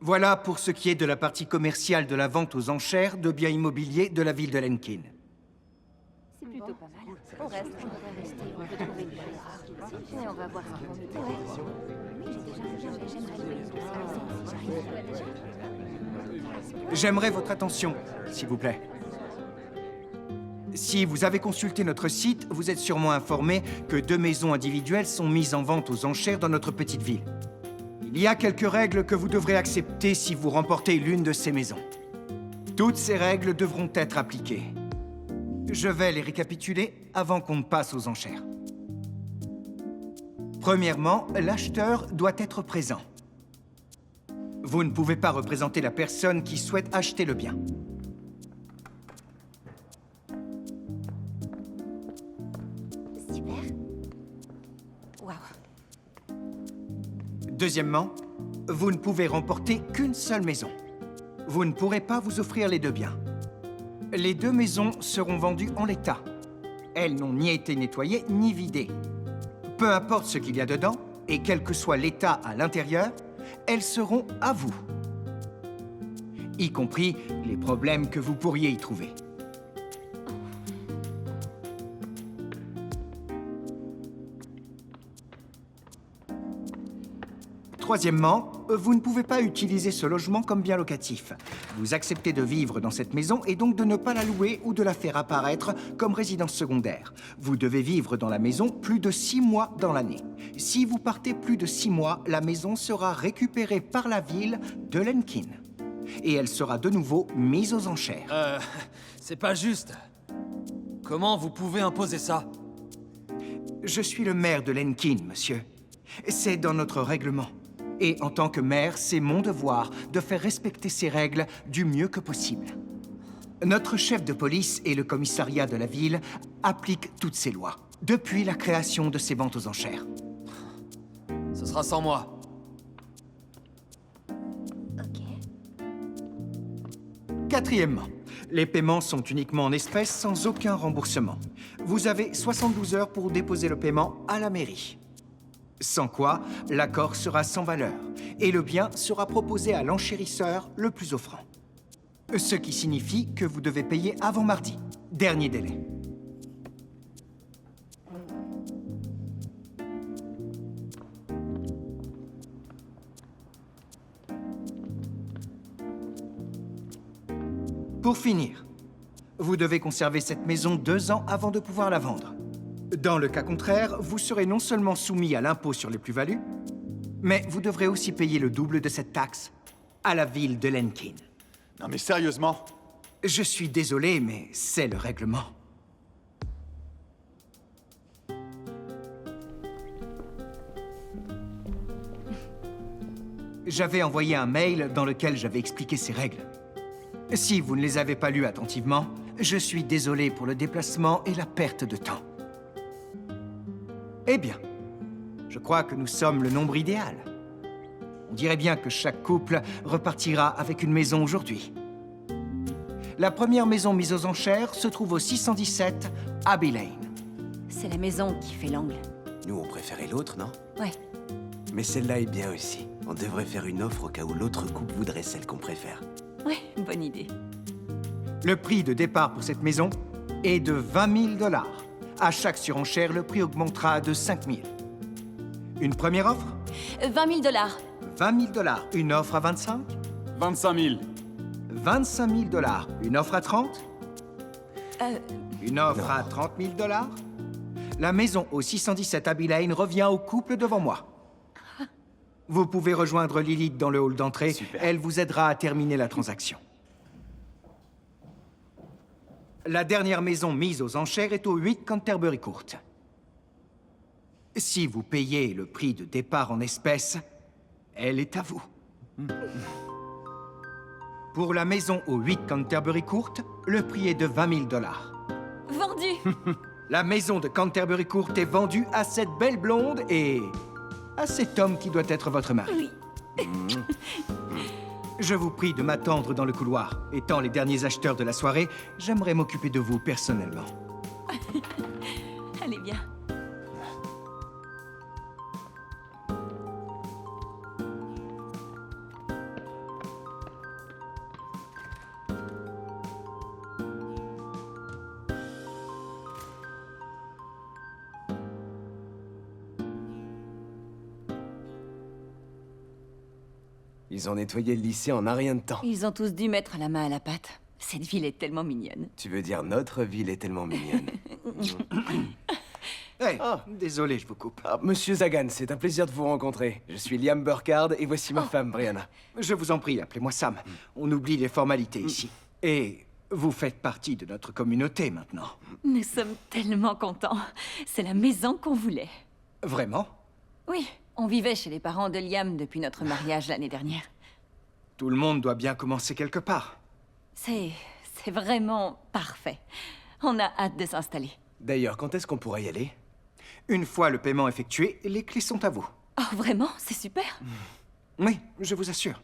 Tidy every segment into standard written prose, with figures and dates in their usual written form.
Voilà pour ce qui est de la partie commerciale de la vente aux enchères de biens immobiliers de la ville de Lenkin. C'est plutôt pas mal. On reste, on devrait rester, on peut trouver du chose. Et on va voir ce qu'ils vont nous dire. J'aimerais votre attention, s'il vous plaît. Si vous avez consulté notre site, vous êtes sûrement informé que 2 maisons individuelles sont mises en vente aux enchères dans notre petite ville. Il y a quelques règles que vous devrez accepter si vous remportez l'une de ces maisons. Toutes ces règles devront être appliquées. Je vais les récapituler avant qu'on ne passe aux enchères. Premièrement, l'acheteur doit être présent. Vous ne pouvez pas représenter la personne qui souhaite acheter le bien. Super. Waouh. Deuxièmement, vous ne pouvez remporter qu'une seule maison. Vous ne pourrez pas vous offrir les 2 biens. Les 2 maisons seront vendues en l'état. Elles n'ont ni été nettoyées ni vidées. Peu importe ce qu'il y a dedans, et quel que soit l'état à l'intérieur, elles seront à vous. Y compris les problèmes que vous pourriez y trouver. Troisièmement, vous ne pouvez pas utiliser ce logement comme bien locatif. Vous acceptez de vivre dans cette maison et donc de ne pas la louer ou de la faire apparaître comme résidence secondaire. Vous devez vivre dans la maison plus de 6 mois dans l'année. Si vous partez plus de 6 mois, la maison sera récupérée par la ville de Lenkin. Et elle sera de nouveau mise aux enchères. C'est pas juste. Comment vous pouvez imposer ça? Je suis le maire de Lenkin, monsieur. C'est dans notre règlement. Et en tant que maire, c'est mon devoir de faire respecter ces règles du mieux que possible. Notre chef de police et le commissariat de la ville appliquent toutes ces lois, depuis la création de ces ventes aux enchères. Ce sera sans moi. Ok. Quatrièmement, les paiements sont uniquement en espèces sans aucun remboursement. Vous avez 72 heures pour déposer le paiement à la mairie. Sans quoi, l'accord sera sans valeur et le bien sera proposé à l'enchérisseur le plus offrant. Ce qui signifie que vous devez payer avant mardi, dernier délai. Pour finir, vous devez conserver cette maison 2 ans avant de pouvoir la vendre. Dans le cas contraire, vous serez non seulement soumis à l'impôt sur les plus-values, mais vous devrez aussi payer le double de cette taxe à la ville de Lenkin. Non mais sérieusement? Je suis désolé, mais c'est le règlement. J'avais envoyé un mail dans lequel j'avais expliqué ces règles. Si vous ne les avez pas lues attentivement, je suis désolé pour le déplacement et la perte de temps. Eh bien, je crois que nous sommes le nombre idéal. On dirait bien que chaque couple repartira avec une maison aujourd'hui. La première maison mise aux enchères se trouve au 617 Abbey Lane. C'est la maison qui fait l'angle. Nous, on préférait l'autre, non? Ouais. Mais celle-là est bien aussi. On devrait faire une offre au cas où l'autre couple voudrait celle qu'on préfère. Ouais, bonne idée. Le prix de départ pour cette maison est de 20 000 $. À chaque surenchère, le prix augmentera de 5 000. Une première offre? 20 000 $. 20 000 $. Une offre à 25? 25 000. 25 000 $. Une offre à 30? Une offre à 30 000 $. La maison au 617 Abbey Lane revient au couple devant moi. Vous pouvez rejoindre Lilith dans le hall d'entrée. Super. Elle vous aidera à terminer la transaction. La dernière maison mise aux enchères est au 8 Canterbury Court. Si vous payez le prix de départ en espèces, elle est à vous. Pour la maison au 8 Canterbury Court, le prix est de 20 000 $. Vendu. La maison de Canterbury Court est vendue à cette belle blonde et à cet homme qui doit être votre mari. Oui. Je vous prie de m'attendre dans le couloir. Étant les derniers acheteurs de la soirée, j'aimerais m'occuper de vous personnellement. Allez, bien. Ils ont nettoyé le lycée en un rien de temps. Ils ont tous dû mettre la main à la pâte. Cette ville est tellement mignonne. Tu veux dire notre ville est tellement mignonne. Hey, désolé, je vous coupe. Ah, Monsieur Zagan, c'est un plaisir de vous rencontrer. Je suis Liam Burkhardt et voici ma femme, Brianna. Je vous en prie, appelez-moi Sam. On oublie les formalités ici. Et vous faites partie de notre communauté maintenant. Nous sommes tellement contents. C'est la maison qu'on voulait. Vraiment? Oui, on vivait chez les parents de Liam depuis notre mariage l'année dernière. Tout le monde doit bien commencer quelque part. C'est vraiment parfait. On a hâte de s'installer. D'ailleurs, quand est-ce qu'on pourrait y aller? Une fois le paiement effectué, les clés sont à vous. Oh, vraiment? C'est super. Oui, je vous assure.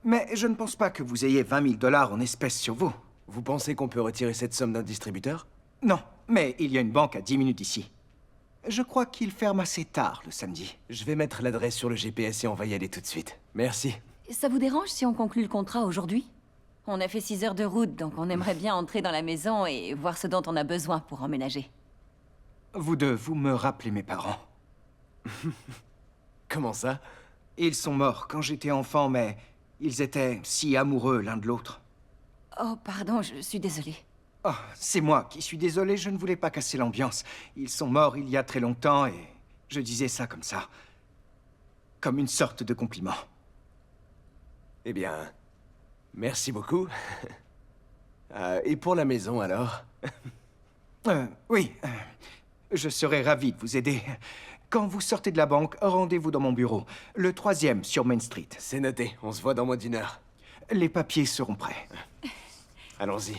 Mais je ne pense pas que vous ayez 20 000 $ en espèces sur vous. Vous pensez qu'on peut retirer cette somme d'un distributeur? Non, mais il y a une banque à 10 minutes d'ici. Je crois qu'il ferme assez tard le samedi. Je vais mettre l'adresse sur le GPS et on va y aller tout de suite. Merci. Ça vous dérange si on conclut le contrat aujourd'hui? On a fait 6 heures de route, donc on aimerait bien entrer dans la maison et voir ce dont on a besoin pour emménager. Vous deux, vous me rappelez mes parents. Comment ça? Ils sont morts quand j'étais enfant, mais ils étaient si amoureux l'un de l'autre. Oh, pardon, je suis désolée. Oh, c'est moi qui suis désolé, je ne voulais pas casser l'ambiance. Ils sont morts il y a très longtemps et je disais ça comme ça. Comme une sorte de compliment. Eh bien, merci beaucoup. Et pour la maison, alors? Oui, je serais ravi de vous aider. Quand vous sortez de la banque, rendez-vous dans mon bureau, le 3e sur Main Street. C'est noté, on se voit dans moins d'une heure. Les papiers seront prêts. Allons-y.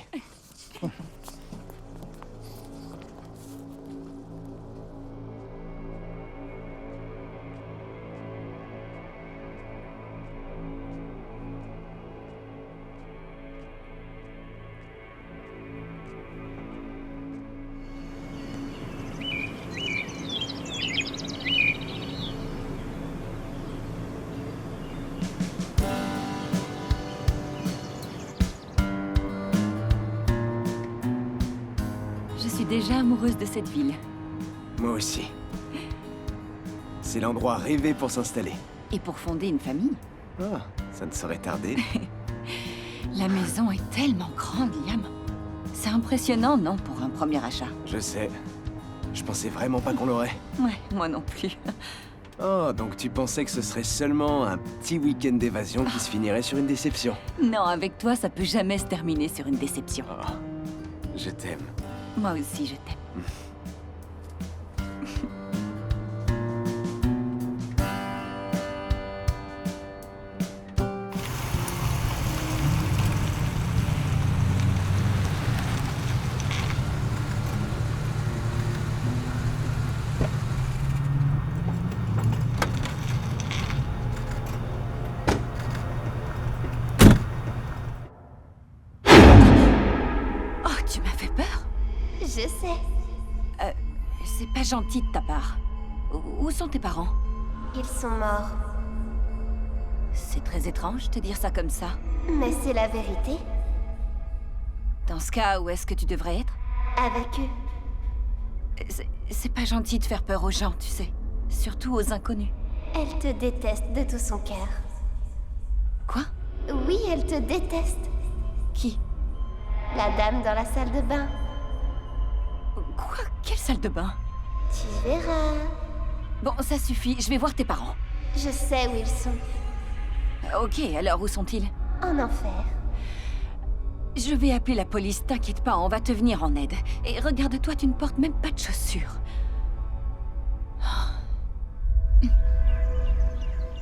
Je suis déjà amoureuse de cette ville. Moi aussi. C'est l'endroit rêvé pour s'installer. Et pour fonder une famille. Ah, ça ne saurait tarder. La maison est tellement grande, Liam. C'est impressionnant, non, pour un premier achat? Je sais. Je pensais vraiment pas qu'on l'aurait. Ouais, moi non plus. Oh, donc tu pensais que ce serait seulement un petit week-end d'évasion qui se finirait sur une déception. Non, avec toi, ça peut jamais se terminer sur une déception. Oh, je t'aime. Moi aussi, je t'aime. Oh, tu m'as fait peur. Je sais. C'est pas gentil de ta part. Où sont tes parents? Ils sont morts. C'est très étrange de dire ça comme ça. Mais c'est la vérité. Dans ce cas, où est-ce que tu devrais être? Avec eux. C'est pas gentil de faire peur aux gens, tu sais. Surtout aux inconnus. Elle te déteste de tout son cœur. Quoi? Oui, elle te déteste. Qui? La dame dans la salle de bain. Quoi? Quelle salle de bain? Tu verras. Bon, ça suffit, je vais voir tes parents. Je sais où ils sont. Ok, alors où sont-ils? En enfer. Je vais appeler la police, t'inquiète pas, on va te venir en aide. Et regarde-toi, tu ne portes même pas de chaussures.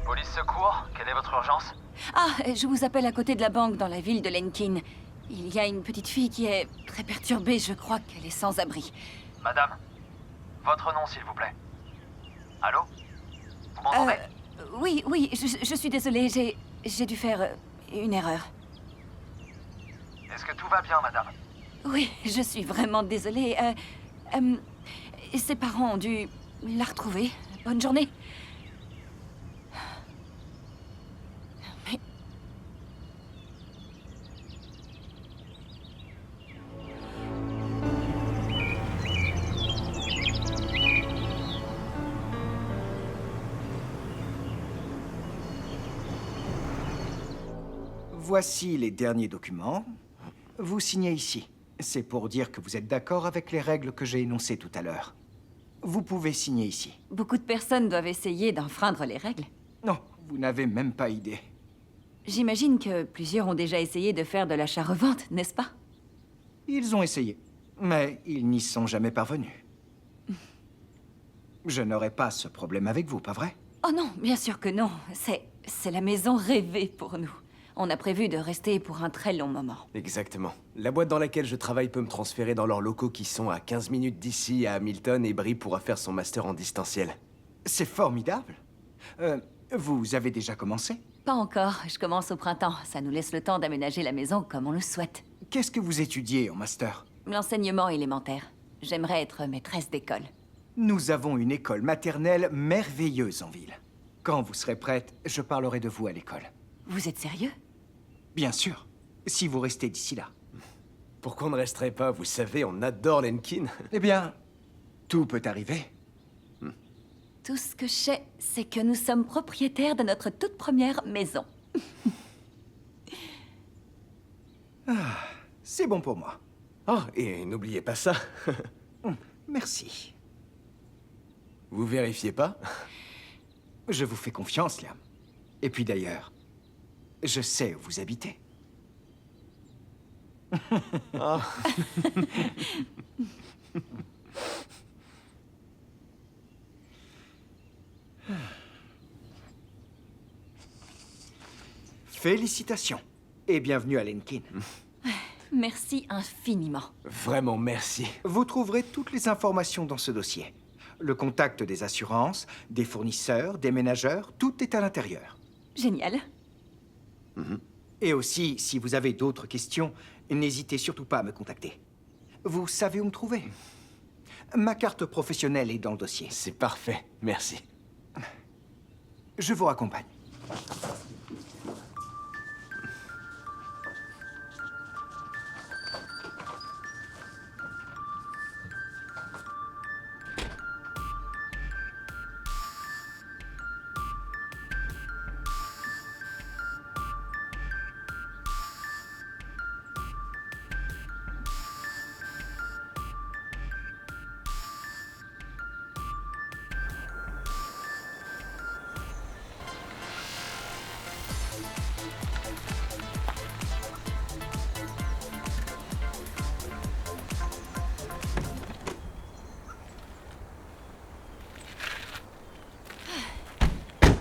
Police secours, quelle est votre urgence? Ah, je vous appelle à côté de la banque dans la ville de Lenkin. Il y a une petite fille qui est très perturbée, je crois qu'elle est sans abri. Madame, votre nom s'il vous plaît. Allô? Vous m'entendez? Oui, je suis désolée, j'ai dû faire une erreur. Est-ce que tout va bien, madame? Oui, je suis vraiment désolée. Ses parents ont dû la retrouver. Bonne journée. Mais... Voici les derniers documents. Vous signez ici. C'est pour dire que vous êtes d'accord avec les règles que j'ai énoncées tout à l'heure. Vous pouvez signer ici. Beaucoup de personnes doivent essayer d'enfreindre les règles. Non, vous n'avez même pas idée. J'imagine que plusieurs ont déjà essayé de faire de l'achat-revente, n'est-ce pas? Ils ont essayé, mais ils n'y sont jamais parvenus. Je n'aurai pas ce problème avec vous, pas vrai? Oh non, bien sûr que non. C'est la maison rêvée pour nous. On a prévu de rester pour un très long moment. Exactement. La boîte dans laquelle je travaille peut me transférer dans leurs locaux qui sont à 15 minutes d'ici, à Hamilton, et Brie pourra faire son master en distanciel. C'est formidable. Vous avez déjà commencé? Pas encore, je commence au printemps. Ça nous laisse le temps d'aménager la maison comme on le souhaite. Qu'est-ce que vous étudiez en master? L'enseignement élémentaire. J'aimerais être maîtresse d'école. Nous avons une école maternelle merveilleuse en ville. Quand vous serez prête, je parlerai de vous à l'école. Vous êtes sérieux? Bien sûr, si vous restez d'ici là. Pourquoi on ne resterait pas? Vous savez, on adore Lenkin. Eh bien, tout peut arriver. Tout ce que je sais, c'est que nous sommes propriétaires de notre toute première maison. C'est bon pour moi. Oh, et n'oubliez pas ça. Merci. Vous vérifiez pas? Je vous fais confiance, Liam. Et puis d'ailleurs, je sais où vous habitez. Ah. Félicitations et bienvenue à Lenkin. Merci infiniment. Vraiment, merci. Vous trouverez toutes les informations dans ce dossier. Le contact des assurances, des fournisseurs, des ménageurs, tout est à l'intérieur. Génial. Et aussi, si vous avez d'autres questions, n'hésitez surtout pas à me contacter. Vous savez où me trouver. Ma carte professionnelle est dans le dossier. C'est parfait, merci. Je vous raccompagne.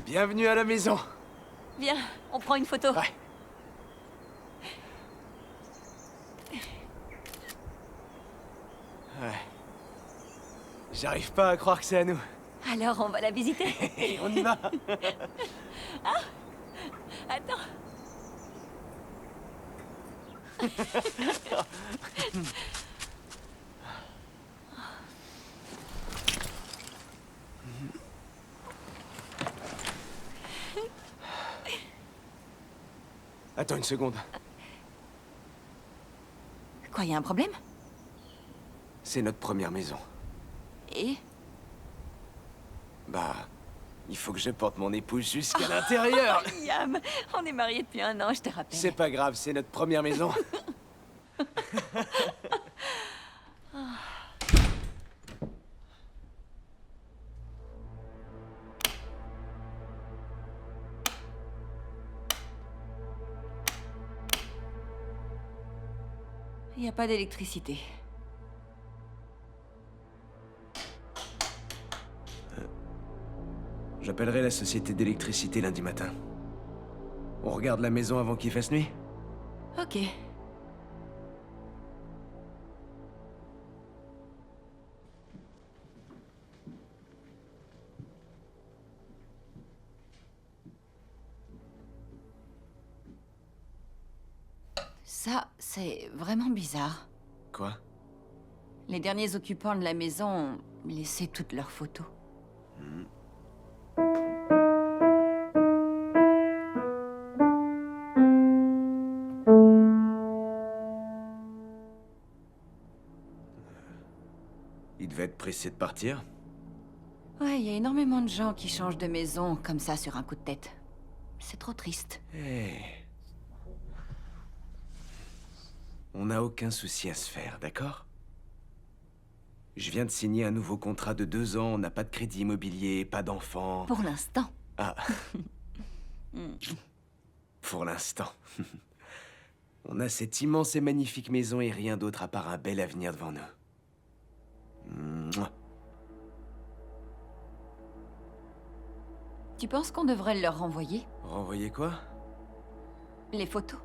Bienvenue à la maison. Viens, on prend une photo. Ouais. Ouais. J'arrive pas à croire que c'est à nous. Alors, on va la visiter. Et on y va. Attends. Attends une seconde. Quoi, y a un problème? C'est notre première maison. Et? Bah, il faut que je porte mon épouse jusqu'à l'intérieur. Liam, on est mariés depuis 1 an, je te rappelle. C'est pas grave, c'est notre première maison. Il n'y a pas d'électricité. J'appellerai la société d'électricité lundi matin. On regarde la maison avant qu'il fasse nuit? Ok. Ça, c'est vraiment bizarre. Quoi? Les derniers occupants de la maison ont laissé toutes leurs photos. Il devait être pressé de partir. Ouais, il y a énormément de gens qui changent de maison comme ça sur un coup de tête. C'est trop triste. Hey. On n'a aucun souci à se faire, d'accord? Je viens de signer un nouveau contrat de 2 ans, on n'a pas de crédit immobilier, pas d'enfants. Pour l'instant. Ah. Pour l'instant. On a cette immense et magnifique maison et rien d'autre à part un bel avenir devant nous. Mouah. Tu penses qu'on devrait leur renvoyer? Renvoyer quoi? Les photos.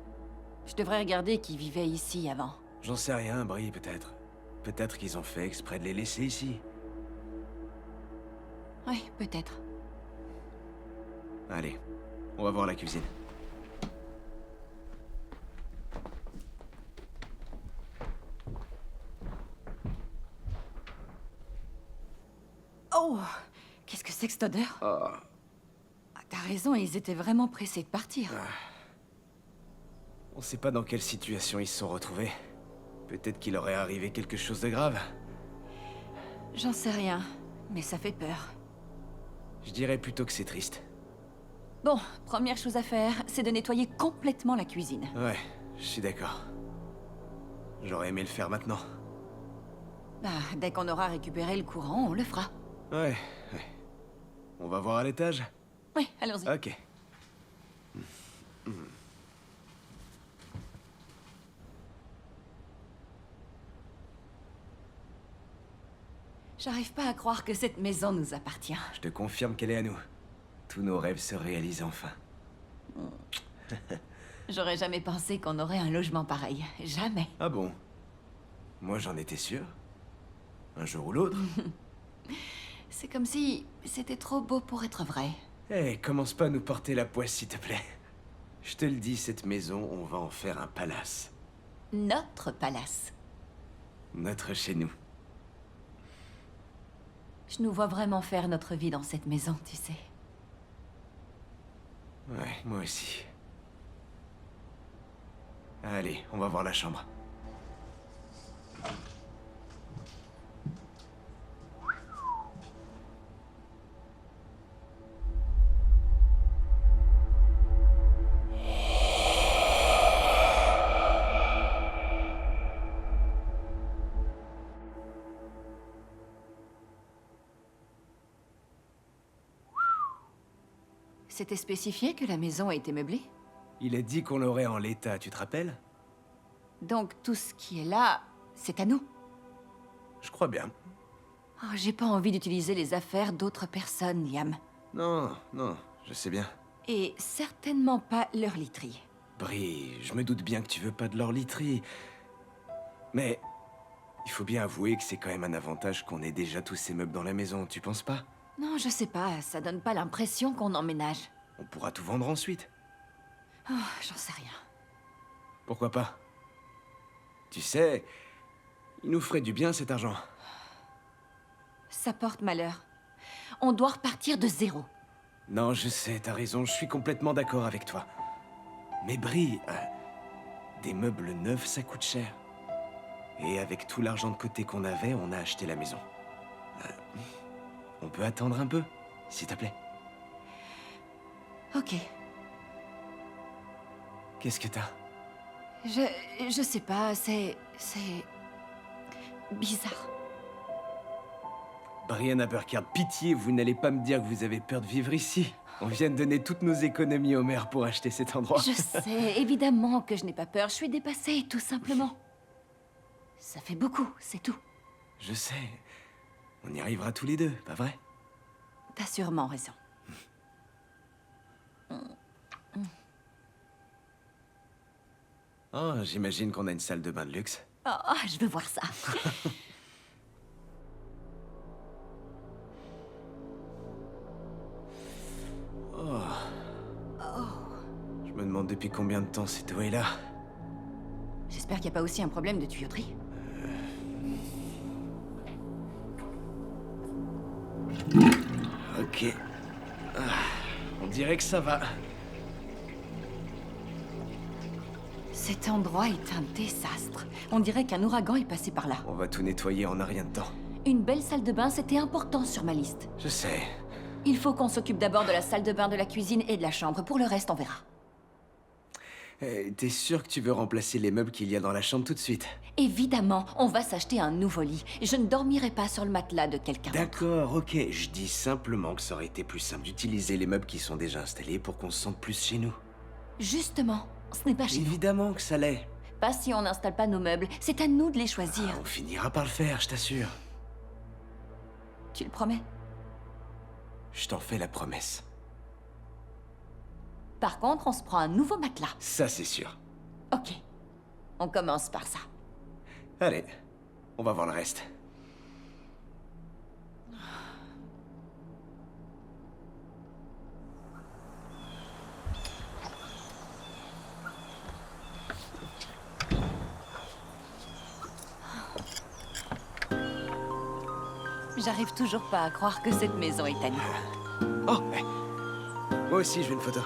Je devrais regarder qui vivait ici avant. J'en sais rien, Brie, peut-être. Peut-être qu'ils ont fait exprès de les laisser ici. Oui, peut-être. Allez, on va voir la cuisine. Oh! Qu'est-ce que c'est que cette odeur? Oh. Ah, t'as raison, ils étaient vraiment pressés de partir. On sait pas dans quelle situation ils se sont retrouvés. Peut-être qu'il aurait arrivé quelque chose de grave. J'en sais rien, mais ça fait peur. Je dirais plutôt que c'est triste. Bon, première chose à faire, c'est de nettoyer complètement la cuisine. Ouais, je suis d'accord. J'aurais aimé le faire maintenant. Bah, dès qu'on aura récupéré le courant, on le fera. Ouais. On va voir à l'étage? Oui, allons-y. Ok. J'arrive pas à croire que cette maison nous appartient. Je te confirme qu'elle est à nous. Tous nos rêves se réalisent enfin. J'aurais jamais pensé qu'on aurait un logement pareil. Jamais. Ah bon? Moi j'en étais sûr. Un jour ou l'autre. C'est comme si c'était trop beau pour être vrai. Hé, commence pas à nous porter la poisse s'il te plaît. Je te le dis, cette maison, on va en faire un palace. Notre palace. Notre chez nous. Je nous vois vraiment faire notre vie dans cette maison, tu sais. Ouais, moi aussi. Allez, on va voir la chambre. C'était spécifié que la maison a été meublée? Il a dit qu'on l'aurait en l'état, tu te rappelles? Donc tout ce qui est là, c'est à nous. Je crois bien. Oh, j'ai pas envie d'utiliser les affaires d'autres personnes, Liam. Non, je sais bien. Et certainement pas leur literie. Brie, je me doute bien que tu veux pas de leur literie. Mais il faut bien avouer que c'est quand même un avantage qu'on ait déjà tous ces meubles dans la maison, tu penses pas? Non, je sais pas, ça donne pas l'impression qu'on emménage. On pourra tout vendre ensuite. Oh, j'en sais rien. Pourquoi pas? Tu sais, il nous ferait du bien cet argent. Ça porte malheur. On doit repartir de zéro. Non, je sais, t'as raison, je suis complètement d'accord avec toi. Mais Brie, des meubles neufs, ça coûte cher. Et avec tout l'argent de côté qu'on avait, on a acheté la maison. On peut attendre un peu, s'il te plaît. Ok. Qu'est-ce que t'as? Je sais pas, c'est bizarre. Brianna Burkhardt, pitié, vous n'allez pas me dire que vous avez peur de vivre ici. On vient de donner toutes nos économies au maire pour acheter cet endroit. Je sais, évidemment que je n'ai pas peur, je suis dépassée, tout simplement. Ça fait beaucoup, c'est tout. Je sais. On y arrivera tous les deux, pas vrai? T'as sûrement raison. Oh, j'imagine qu'on a une salle de bain de luxe. Oh, je veux voir ça. Je me demande depuis combien de temps cette eau est là. J'espère qu'il n'y a pas aussi un problème de tuyauterie. Ok. On dirait que ça va. Cet endroit est un désastre. On dirait qu'un ouragan est passé par là. On va tout nettoyer en un rien de temps. Une belle salle de bain, c'était important sur ma liste. Je sais. Il faut qu'on s'occupe d'abord de la salle de bain, de la cuisine et de la chambre. Pour le reste, on verra. T'es sûr que tu veux remplacer les meubles qu'il y a dans la chambre tout de suite? Évidemment, on va s'acheter un nouveau lit. Je ne dormirai pas sur le matelas de quelqu'un. D'accord, ok. Je dis simplement que ça aurait été plus simple d'utiliser les meubles qui sont déjà installés pour qu'on se sente plus chez nous. Justement, ce n'est pas chez nous. Évidemment que ça l'est. Pas si on n'installe pas nos meubles. C'est à nous de les choisir. On finira par le faire, je t'assure. Tu le promets? Je t'en fais la promesse. Par contre, on se prend un nouveau matelas. Ça, c'est sûr. Ok. On commence par ça. Allez, on va voir le reste. J'arrive toujours pas à croire que cette maison est à nous. Oh, hey. Moi aussi, je veux une photo.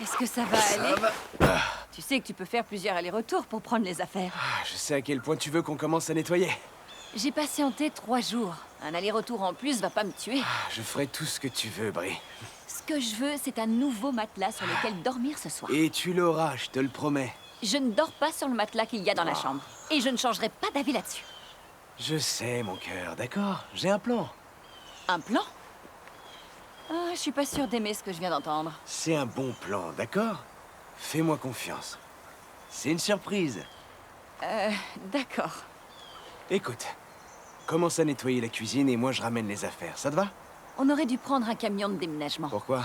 Est-ce que ça va aller? Tu sais que tu peux faire plusieurs allers-retours pour prendre les affaires. Ah, je sais à quel point tu veux qu'on commence à nettoyer. J'ai patienté 3 jours. Un aller-retour en plus va pas me tuer. Je ferai tout ce que tu veux, Brie. Ce que je veux, c'est un nouveau matelas sur lequel dormir ce soir. Et tu l'auras, je te le promets. Je ne dors pas sur le matelas qu'il y a dans la chambre. Et je ne changerai pas d'avis là-dessus. Je sais, mon cœur, d'accord? J'ai un plan. Un plan? Ah, je suis pas sûre d'aimer ce que je viens d'entendre. C'est un bon plan, d'accord? Fais-moi confiance. C'est une surprise. D'accord. Écoute, commence à nettoyer la cuisine et moi je ramène les affaires, ça te va? On aurait dû prendre un camion de déménagement. Pourquoi?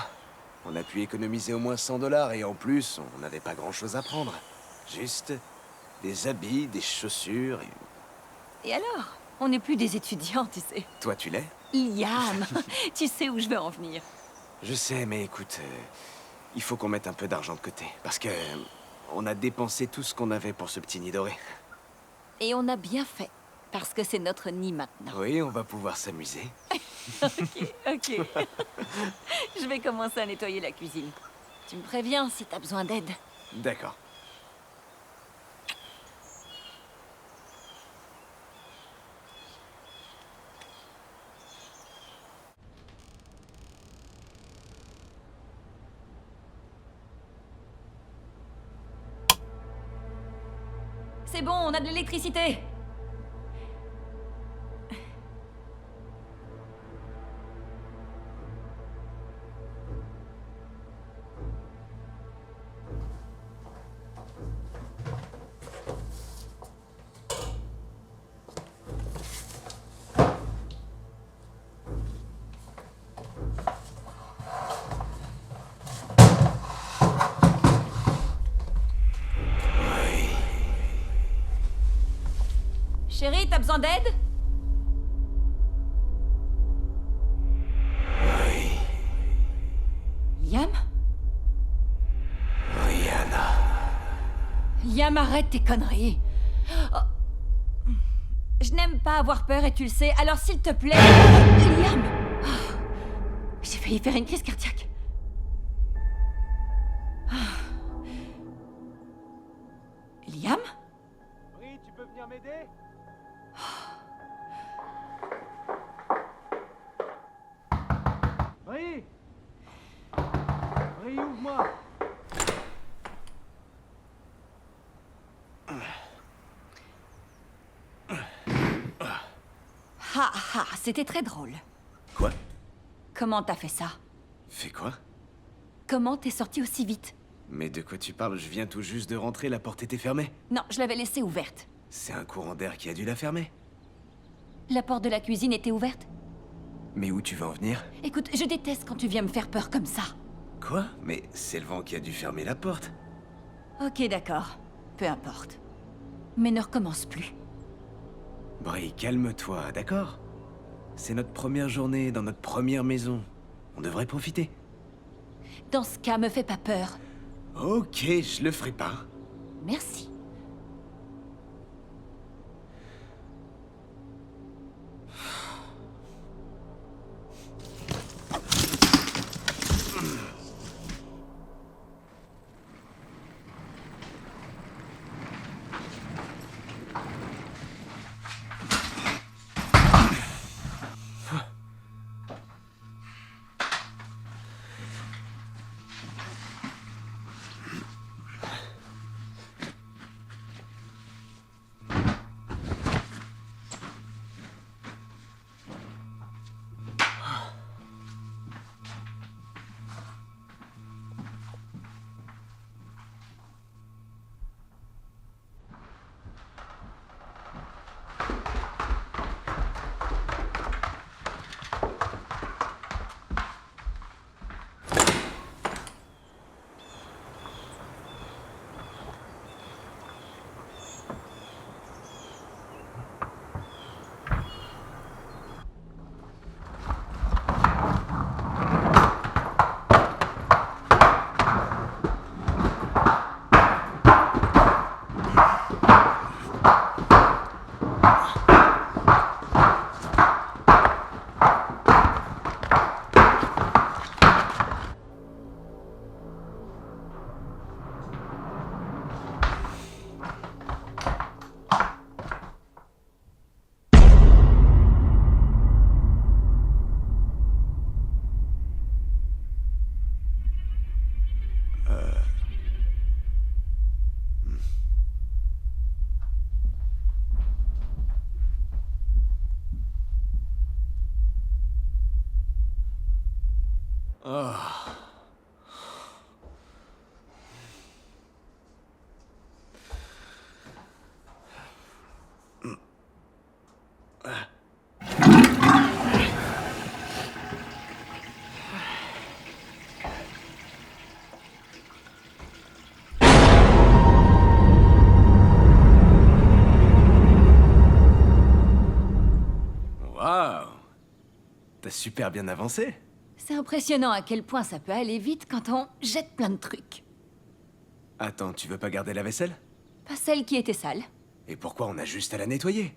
On a pu économiser au moins 100 $ et en plus, on n'avait pas grand-chose à prendre. Juste des habits, des chaussures et... Et alors? On n'est plus des étudiants, tu sais. Toi, tu l'es? Liam, tu sais où je veux en venir. Je sais, mais écoute, il faut qu'on mette un peu d'argent de côté. Parce que on a dépensé tout ce qu'on avait pour ce petit nid doré. Et on a bien fait, parce que c'est notre nid maintenant. Oui, on va pouvoir s'amuser. Ok. Je vais commencer à nettoyer la cuisine. Tu me préviens si t'as besoin d'aide. D'accord. C'est bon, on a de l'électricité. Chérie, t'as besoin d'aide? Oui. Liam? Rihanna. Liam, arrête tes conneries. Oh. Je n'aime pas avoir peur et tu le sais, alors s'il te plaît... Liam! Oh. J'ai failli faire une crise cardiaque. Oh. Liam? Brie, tu peux venir m'aider? Brie! Brie, ouvre-moi! Ha ha, c'était très drôle. Quoi? Comment t'as fait ça? Fais quoi? Comment t'es sorti aussi vite? Mais de quoi tu parles? Je viens tout juste de rentrer, la porte était fermée. Non, je l'avais laissée ouverte. C'est un courant d'air qui a dû la fermer. La porte de la cuisine était ouverte? Mais où tu veux en venir? Écoute, je déteste quand tu viens me faire peur comme ça. Quoi? Mais c'est le vent qui a dû fermer la porte. Ok, d'accord. Peu importe. mais ne recommence plus. Brie, calme-toi, d'accord? C'est notre première journée dans notre première maison. On devrait profiter. Dans ce cas, me fais pas peur. Ok, je le ferai pas. Merci. Oh. Waouh! T'as super bien avancé. C'est impressionnant à quel point ça peut aller vite quand on jette plein de trucs. Attends, tu veux pas garder la vaisselle? Pas celle qui était sale. Et pourquoi on a juste à la nettoyer?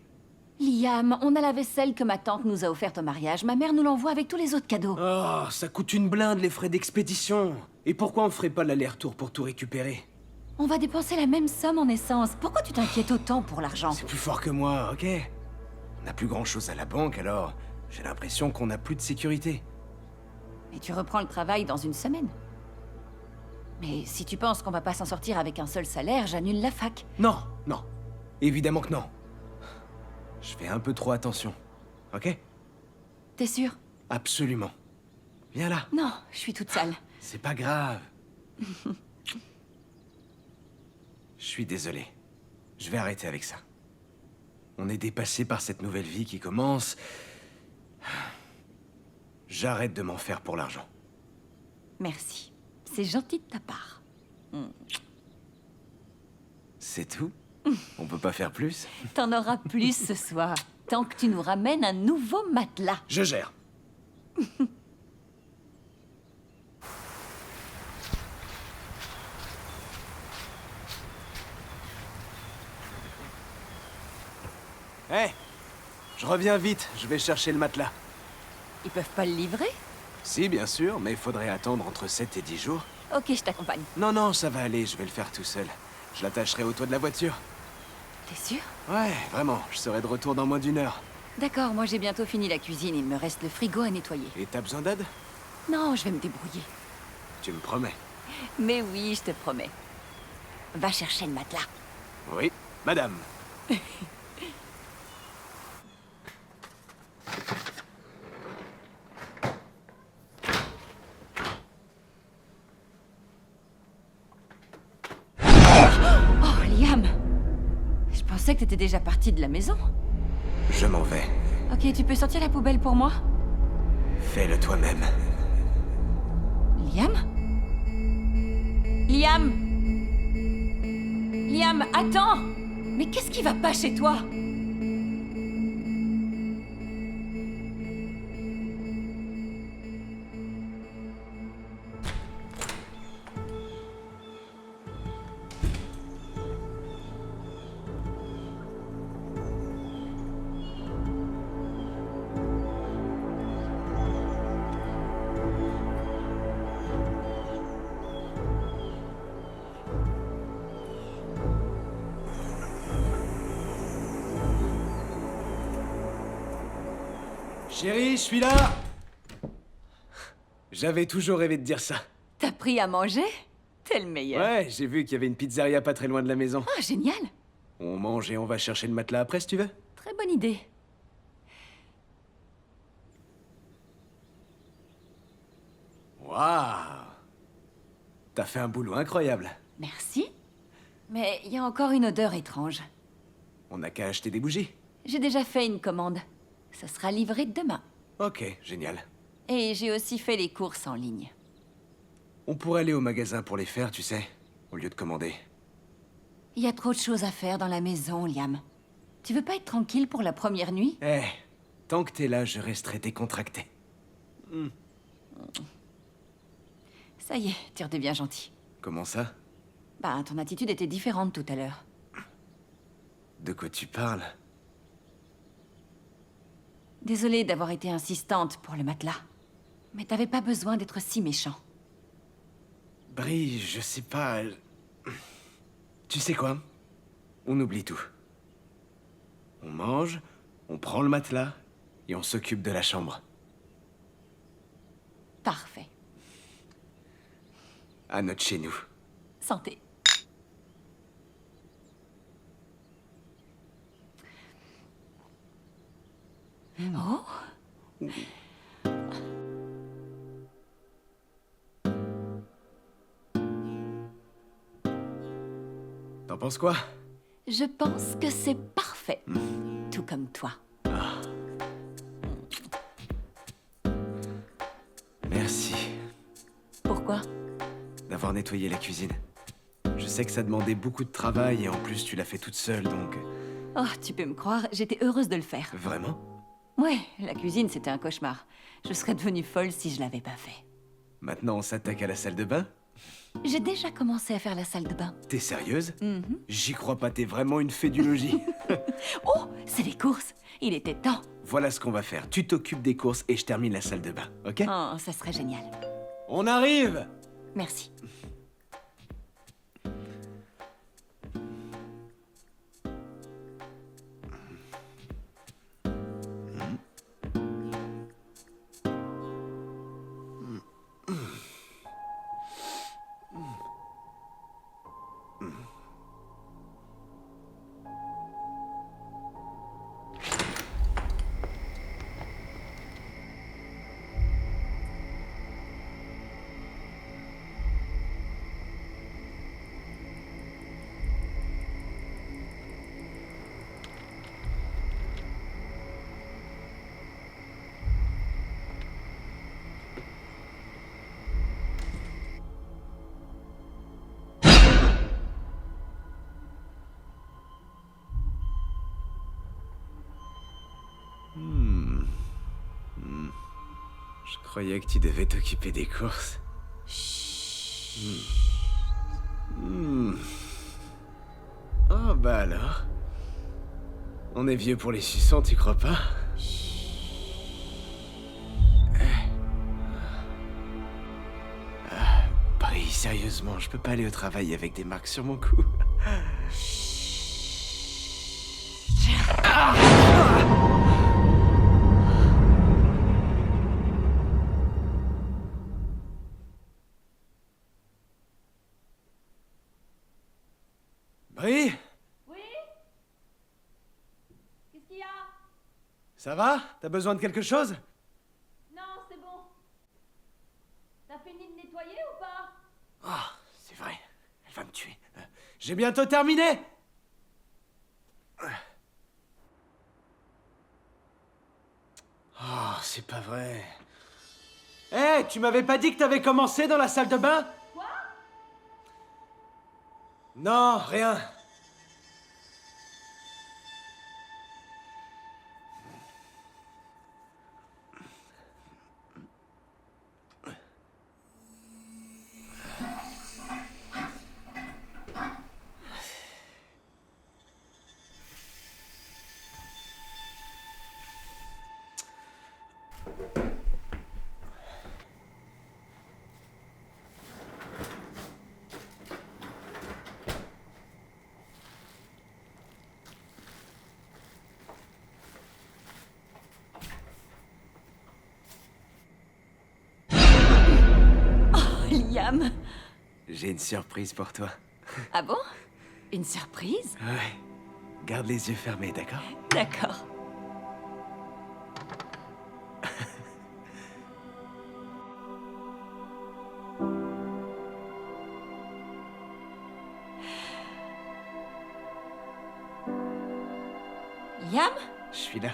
Liam, on a la vaisselle que ma tante nous a offerte au mariage. Ma mère nous l'envoie avec tous les autres cadeaux. Oh, ça coûte une blinde les frais d'expédition. Et pourquoi on ferait pas l'aller-retour pour tout récupérer? On va dépenser la même somme en essence. Pourquoi tu t'inquiètes autant pour l'argent? C'est plus fort que moi, ok? On n'a plus grand-chose à la banque, alors j'ai l'impression qu'on n'a plus de sécurité. Et tu reprends le travail dans une semaine. Mais si tu penses qu'on va pas s'en sortir avec un seul salaire, j'annule la fac. Non, non. Évidemment que non. Je fais un peu trop attention, ok? T'es sûr? Absolument. Viens là. Non, je suis toute sale. C'est pas grave. Je suis désolé. Je vais arrêter avec ça. On est dépassé par cette nouvelle vie qui commence. J'arrête de m'en faire pour l'argent. Merci. C'est gentil de ta part. C'est tout? On peut pas faire plus? T'en auras plus ce soir, tant que tu nous ramènes un nouveau matelas. Je gère. Hé! Je reviens vite, je vais chercher le matelas. Ils peuvent pas le livrer? Si, bien sûr, mais il faudrait attendre entre 7 et 10 jours. Ok, je t'accompagne. Non, non, ça va aller, je vais le faire tout seul. Je l'attacherai au toit de la voiture. T'es sûr? Ouais, vraiment, je serai de retour dans moins d'une heure. D'accord, moi j'ai bientôt fini la cuisine, il me reste le frigo à nettoyer. Et t'as besoin d'aide? Non, je vais me débrouiller. Tu me promets? Mais oui, je te promets. Va chercher le matelas. Oui, madame. Oh, Liam! Je pensais que t'étais déjà parti de la maison. Je m'en vais. Ok, tu peux sortir la poubelle pour moi? Fais-le toi-même. Liam? Liam? Liam, attends! Mais qu'est-ce qui va pas chez toi? Chérie, je suis là! J'avais toujours rêvé de dire ça. T'as pris à manger? T'es le meilleur. Ouais, j'ai vu qu'il y avait une pizzeria pas très loin de la maison. Ah, génial! On mange et on va chercher le matelas après si tu veux. Très bonne idée. Waouh! T'as fait un boulot incroyable. Merci. Mais il y a encore une odeur étrange. On n'a qu'à acheter des bougies. J'ai déjà fait une commande. Ça sera livré demain. Ok, génial. Et j'ai aussi fait les courses en ligne. On pourrait aller au magasin pour les faire, tu sais, au lieu de commander. Il y a trop de choses à faire dans la maison, Liam. Tu veux pas être tranquille pour la première nuit? Eh, tant que t'es là, je resterai décontracté. Ça y est, tu redeviens gentil. Comment ça? Bah, ton attitude était différente tout à l'heure. De quoi tu parles? Désolée d'avoir été insistante pour le matelas. Mais t'avais pas besoin d'être si méchant. Brie, je sais pas... Tu sais quoi? On oublie tout. On mange, on prend le matelas, et on s'occupe de la chambre. Parfait. À notre chez nous. Santé. Oh, T'en penses quoi? je pense que c'est parfait. Tout comme toi. Merci Pourquoi? d'avoir nettoyé la cuisine. Je sais que ça demandait beaucoup de travail, et en plus tu l'as fait toute seule, donc... Oh, tu peux me croire, j'étais heureuse de le faire. Vraiment? Ouais, la cuisine, c'était un cauchemar. Je serais devenue folle si je l'avais pas fait. Maintenant on s'attaque à la salle de bain? J'ai déjà commencé à faire la salle de bain. T'es sérieuse? Mhm. J'y crois pas, t'es vraiment une fée du logis. Oh, c'est les courses. Il était temps. Voilà ce qu'on va faire. Tu t'occupes des courses et je termine la salle de bain, ok? Oh, ça serait génial. On arrive! Merci. Je croyais que tu devais t'occuper des courses. Oh bah alors. On est vieux pour les suçons, tu crois pas? Brie, sérieusement, je peux pas aller au travail avec des marques sur mon cou. Brie? Oui? Qu'est-ce qu'il y a? Ça va? T'as besoin de quelque chose? Non, c'est bon. T'as fini de nettoyer ou pas? Ah, c'est vrai. Elle va me tuer. J'ai bientôt terminé! Oh, c'est pas vrai. Hé, tu m'avais pas dit que t'avais commencé dans la salle de bain? Quoi? Non, rien. Yam. J'ai une surprise pour toi. Ah bon? Une surprise? Ouais. Garde les yeux fermés, d'accord? D'accord. Yam? Je suis là.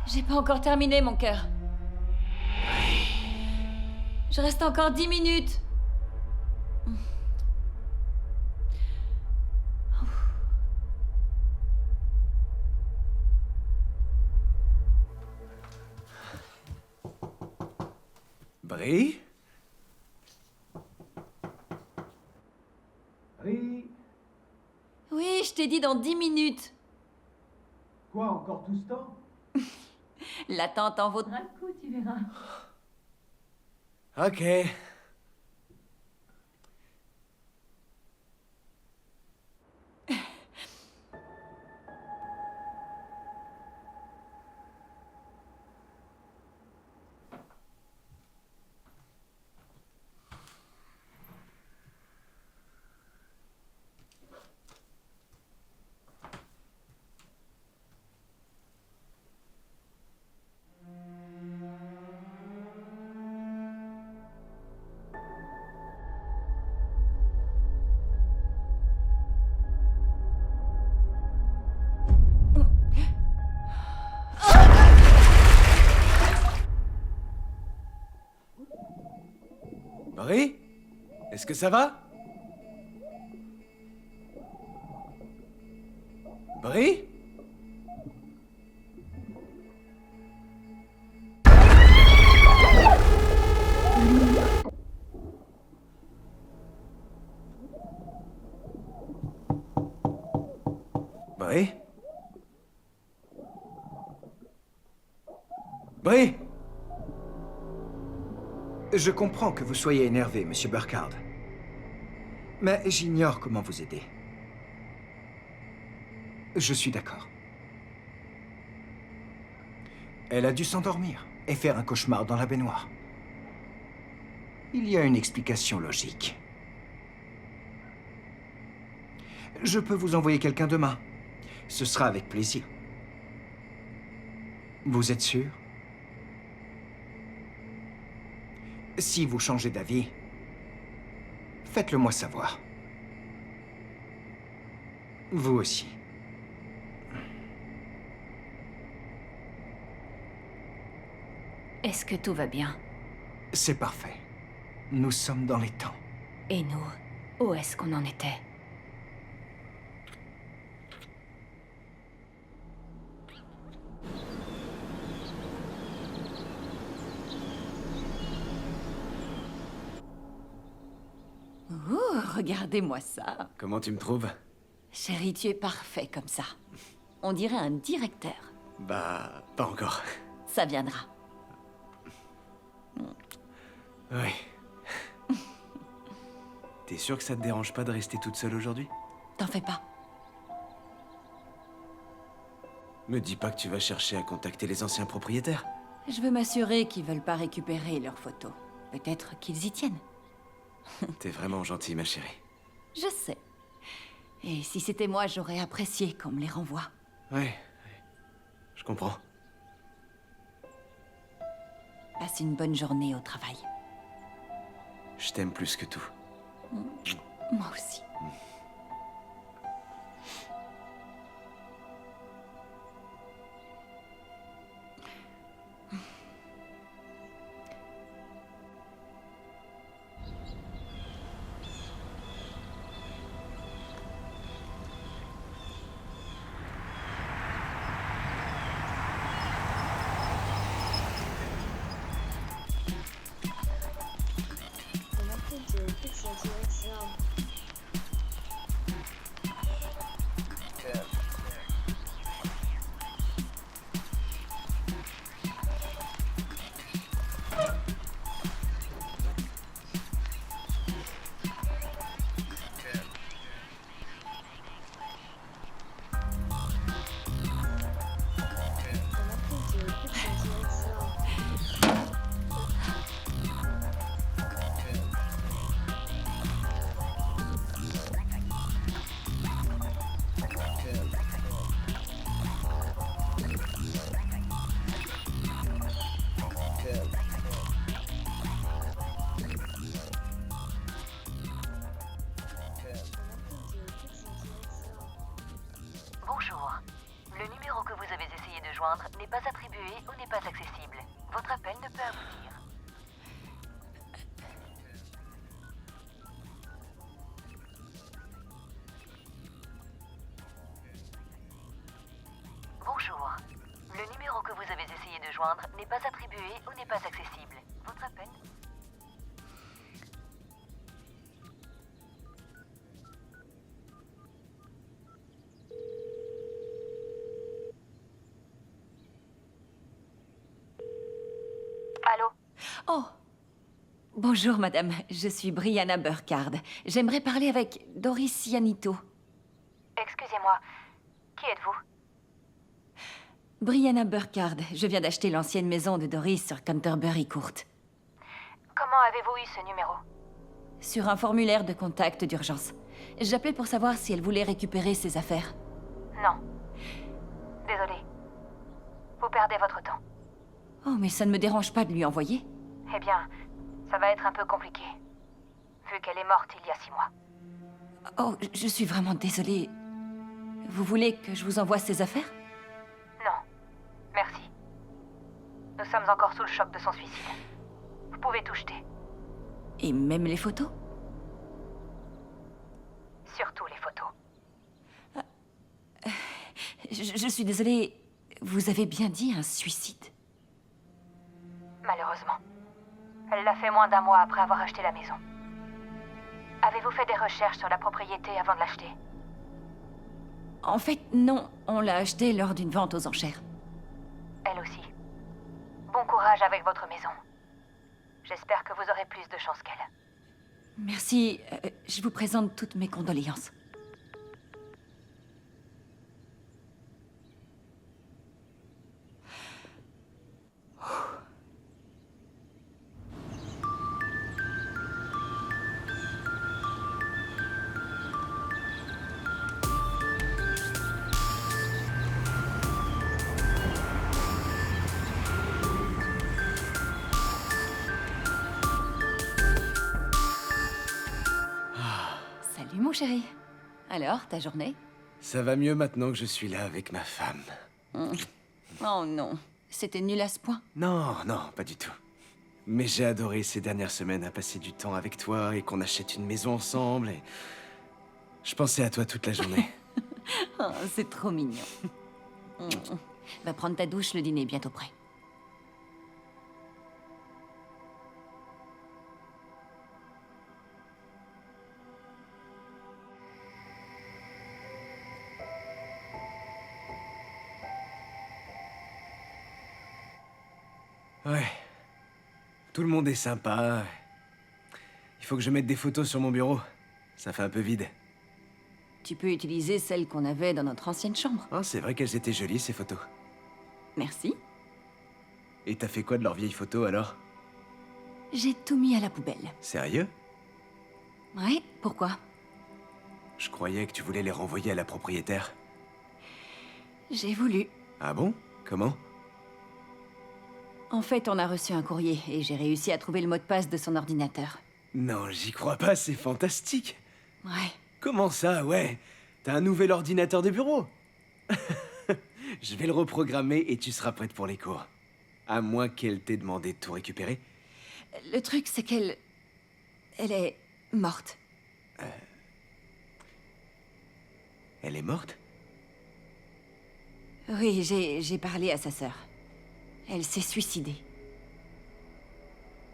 J'ai pas encore terminé, mon cœur. Je reste encore 10 minutes. Brie? Brie? Oui, je t'ai dit dans 10 minutes. Quoi, encore tout ce temps? L'attente en vaudra le coup, tu verras. Ok. Brie? Est-ce que ça va? Brie? Brie? Brie? Je comprends que vous soyez énervé, Monsieur Burkhard. Mais j'ignore comment vous aider. Je suis d'accord. Elle a dû s'endormir et faire un cauchemar dans la baignoire. Il y a une explication logique. Je peux vous envoyer quelqu'un demain. Ce sera avec plaisir. Vous êtes sûr? Si vous changez d'avis, faites-le moi savoir. Vous aussi. Est-ce que tout va bien? C'est parfait. Nous sommes dans les temps. Et nous, où est-ce qu'on en était? Ouh, regardez-moi ça. Comment tu me trouves? Chérie, tu es parfait comme ça. On dirait un directeur. Bah, pas encore. Ça viendra. Oui. T'es sûr que ça te dérange pas de rester toute seule aujourd'hui? T'en fais pas. Me dis pas que tu vas chercher à contacter les anciens propriétaires. Je veux m'assurer qu'ils veulent pas récupérer leurs photos. Peut-être qu'ils y tiennent. T'es vraiment gentille, ma chérie. Je sais. Et si c'était moi, j'aurais apprécié qu'on me les renvoie. Ouais, je comprends. Passe une bonne journée au travail. Je t'aime plus que tout. Moi aussi. Bonjour. Le numéro que vous avez essayé de joindre n'est pas attribué ou n'est pas accessible. Votre appel ne peut aboutir. Bonjour. Le numéro que vous avez essayé de joindre n'est pas attribué ou n'est pas accessible. Votre appel... Allô? Oh. Bonjour, madame. Je suis Brianna Burkhardt. J'aimerais parler avec Doris Yanito. Excusez-moi. Qui êtes-vous? Brianna Burkhardt. Je viens d'acheter l'ancienne maison de Doris sur Canterbury Court. Comment avez-vous eu ce numéro? Sur un formulaire de contact d'urgence. J'appelais pour savoir si elle voulait récupérer ses affaires. Non. Désolée. Vous perdez votre temps. Oh, mais ça ne me dérange pas de lui envoyer. Eh bien, ça va être un peu compliqué. Vu qu'elle est morte il y a 6 mois. Oh, je suis vraiment désolée. Vous voulez que je vous envoie ses affaires? Non. Merci. Nous sommes encore sous le choc de son suicide. Vous pouvez tout jeter. Et même les photos? Surtout les photos. Je suis désolée. Vous avez bien dit un suicide? Malheureusement. Elle l'a fait moins d'un mois après avoir acheté la maison. Avez-vous fait des recherches sur la propriété avant de l'acheter? En fait, non. On l'a acheté lors d'une vente aux enchères. Elle aussi. Bon courage avec votre maison. J'espère que vous aurez plus de chance qu'elle. Merci. Je vous présente toutes mes condoléances. Salut mon chéri. Alors, ta journée? Ça va mieux maintenant que je suis là avec ma femme. Oh non, c'était nul à ce point. Non, non, pas du tout. Mais j'ai adoré ces dernières semaines à passer du temps avec toi et qu'on achète une maison ensemble et... Je pensais à toi toute la journée. Oh, c'est trop mignon. Va prendre ta douche, le dîner est bientôt prêt. Ouais. Tout le monde est sympa. Il faut que je mette des photos sur mon bureau. Ça fait un peu vide. Tu peux utiliser celles qu'on avait dans notre ancienne chambre. Ah, c'est vrai qu'elles étaient jolies, ces photos. Merci. Et t'as fait quoi de leurs vieilles photos, alors? J'ai tout mis à la poubelle. Sérieux? Ouais, pourquoi? Je croyais que tu voulais les renvoyer à la propriétaire. J'ai voulu. Ah bon? Comment? En fait, on a reçu un courrier et j'ai réussi à trouver le mot de passe de son ordinateur. Non, j'y crois pas, c'est fantastique. Ouais. Comment ça, ouais? T'as un nouvel ordinateur de bureau? Je vais le reprogrammer et tu seras prête pour les cours. À moins qu'elle t'ait demandé de tout récupérer. Le truc, c'est qu'elle... Elle est morte. Elle est morte? Oui, j'ai parlé à sa sœur. Elle s'est suicidée.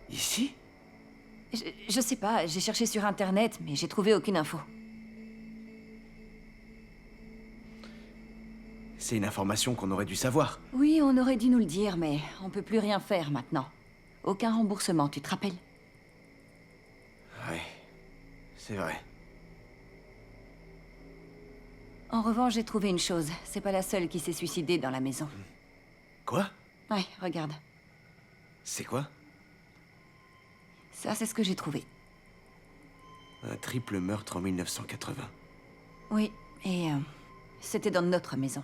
Ici? Je sais pas, j'ai cherché sur Internet, mais j'ai trouvé aucune info. C'est une information qu'on aurait dû savoir. Oui, on aurait dû nous le dire, mais on peut plus rien faire maintenant. Aucun remboursement, tu te rappelles? Ouais, c'est vrai. En revanche, j'ai trouvé une chose. C'est pas la seule qui s'est suicidée dans la maison. Quoi? Ouais, regarde. C'est quoi? Ça, c'est ce que j'ai trouvé. Un triple meurtre en 1980. Oui, et c'était dans notre maison.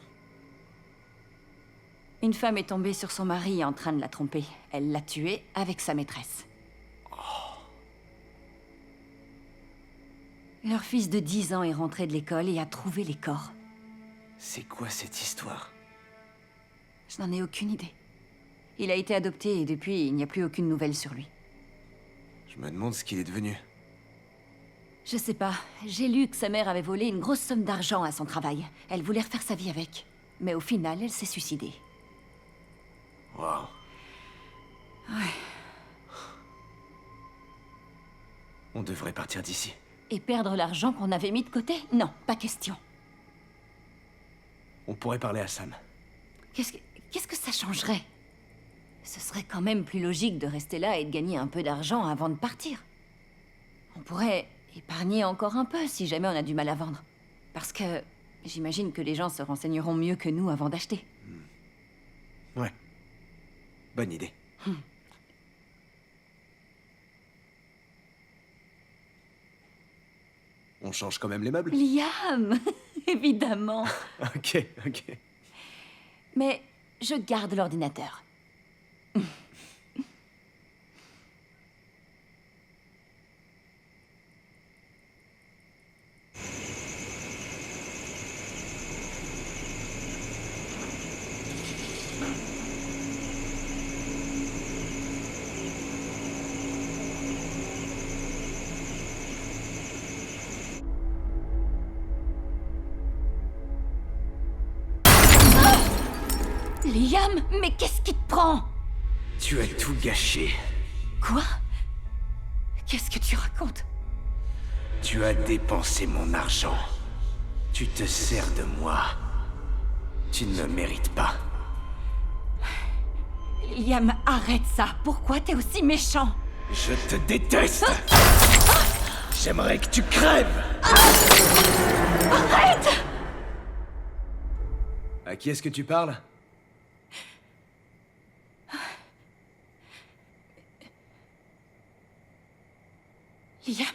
Une femme est tombée sur son mari en train de la tromper. Elle l'a tué avec sa maîtresse. Leur fils de 10 ans est rentré de l'école et a trouvé les corps. C'est quoi cette histoire? Je n'en ai aucune idée. Il a été adopté et depuis, il n'y a plus aucune nouvelle sur lui. Je me demande ce qu'il est devenu. Je sais pas. J'ai lu que sa mère avait volé une grosse somme d'argent à son travail. Elle voulait refaire sa vie avec. Mais au final, elle s'est suicidée. Waouh. Ouais. On devrait partir d'ici. Et perdre l'argent qu'on avait mis de côté? Non, pas question. On pourrait parler à Sam. Qu'est-ce que ça changerait? Ce serait quand même plus logique de rester là et de gagner un peu d'argent avant de partir. On pourrait épargner encore un peu si jamais on a du mal à vendre. Parce que j'imagine que les gens se renseigneront mieux que nous avant d'acheter. Ouais. Bonne idée. On change quand même les meubles? Liam! Évidemment. Ok, ok. Mais je garde l'ordinateur. Liam, mais qu'est-ce qui te prend? Tu as tout gâché. Quoi? Qu'est-ce que tu racontes? Tu as dépensé mon argent. Tu te sers de moi. Tu ne me mérites pas. Liam, arrête ça. Pourquoi t'es aussi méchant? Je te déteste. J'aimerais que tu crèves. Arrête! À qui est-ce que tu parles? Liam?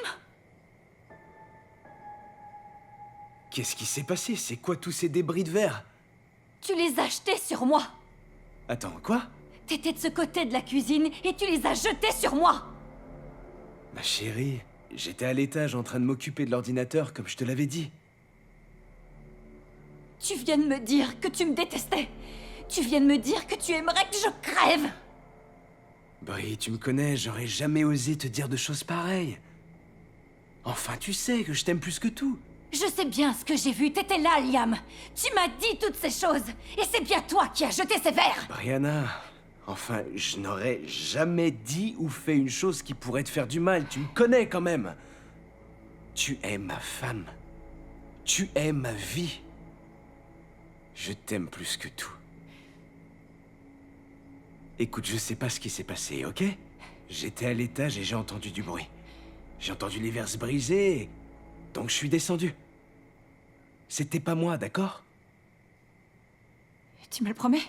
Qu'est-ce qui s'est passé? C'est quoi tous ces débris de verre? Tu les as jetés sur moi. Attends, quoi? T'étais de ce côté de la cuisine et tu les as jetés sur moi. Ma chérie, j'étais à l'étage en train de m'occuper de l'ordinateur comme je te l'avais dit. Tu viens de me dire que tu me détestais. Tu viens de me dire que tu aimerais que je crève. Brie, tu me connais, j'aurais jamais osé te dire de choses pareilles. Enfin, tu sais que je t'aime plus que tout. Je sais bien ce que j'ai vu, t'étais là, Liam. Tu m'as dit toutes ces choses. Et c'est bien toi qui as jeté ces verres. Brianna, enfin, je n'aurais jamais dit ou fait une chose qui pourrait te faire du mal. Tu me connais quand même. Tu es ma femme. Tu es ma vie. Je t'aime plus que tout. Écoute, je sais pas ce qui s'est passé, ok? J'étais à l'étage et j'ai entendu du bruit. J'ai entendu les verres se briser, donc je suis descendu. C'était pas moi, d'accord? Tu me le promets?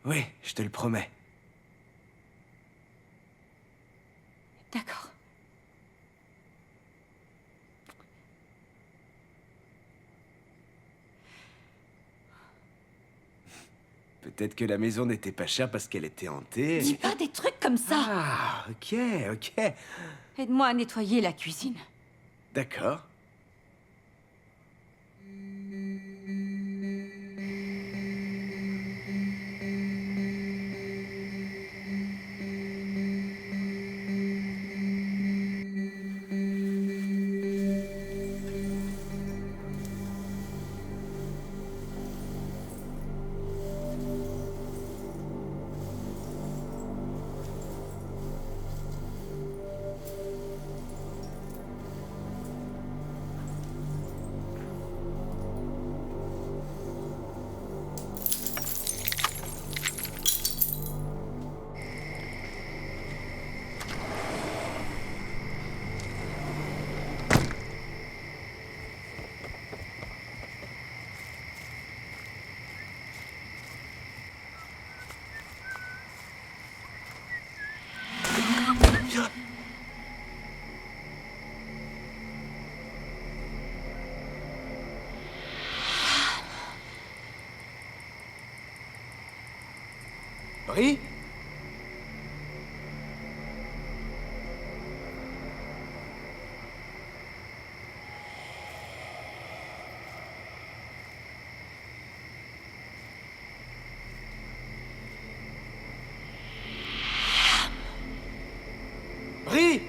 Oui, je te le promets. D'accord. Peut-être que la maison n'était pas chère parce qu'elle était hantée. Dis pas des trucs comme ça. Ah, ok, ok. Aide-moi à nettoyer la cuisine. D'accord. Brie? Brie?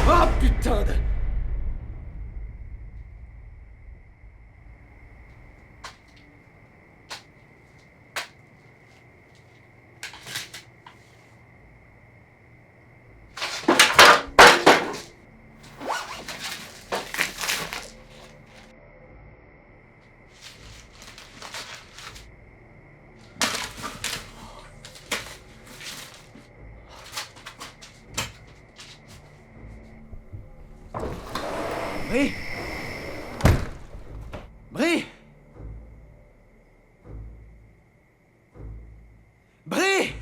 Oh putain de... Brie? Brie? Brie?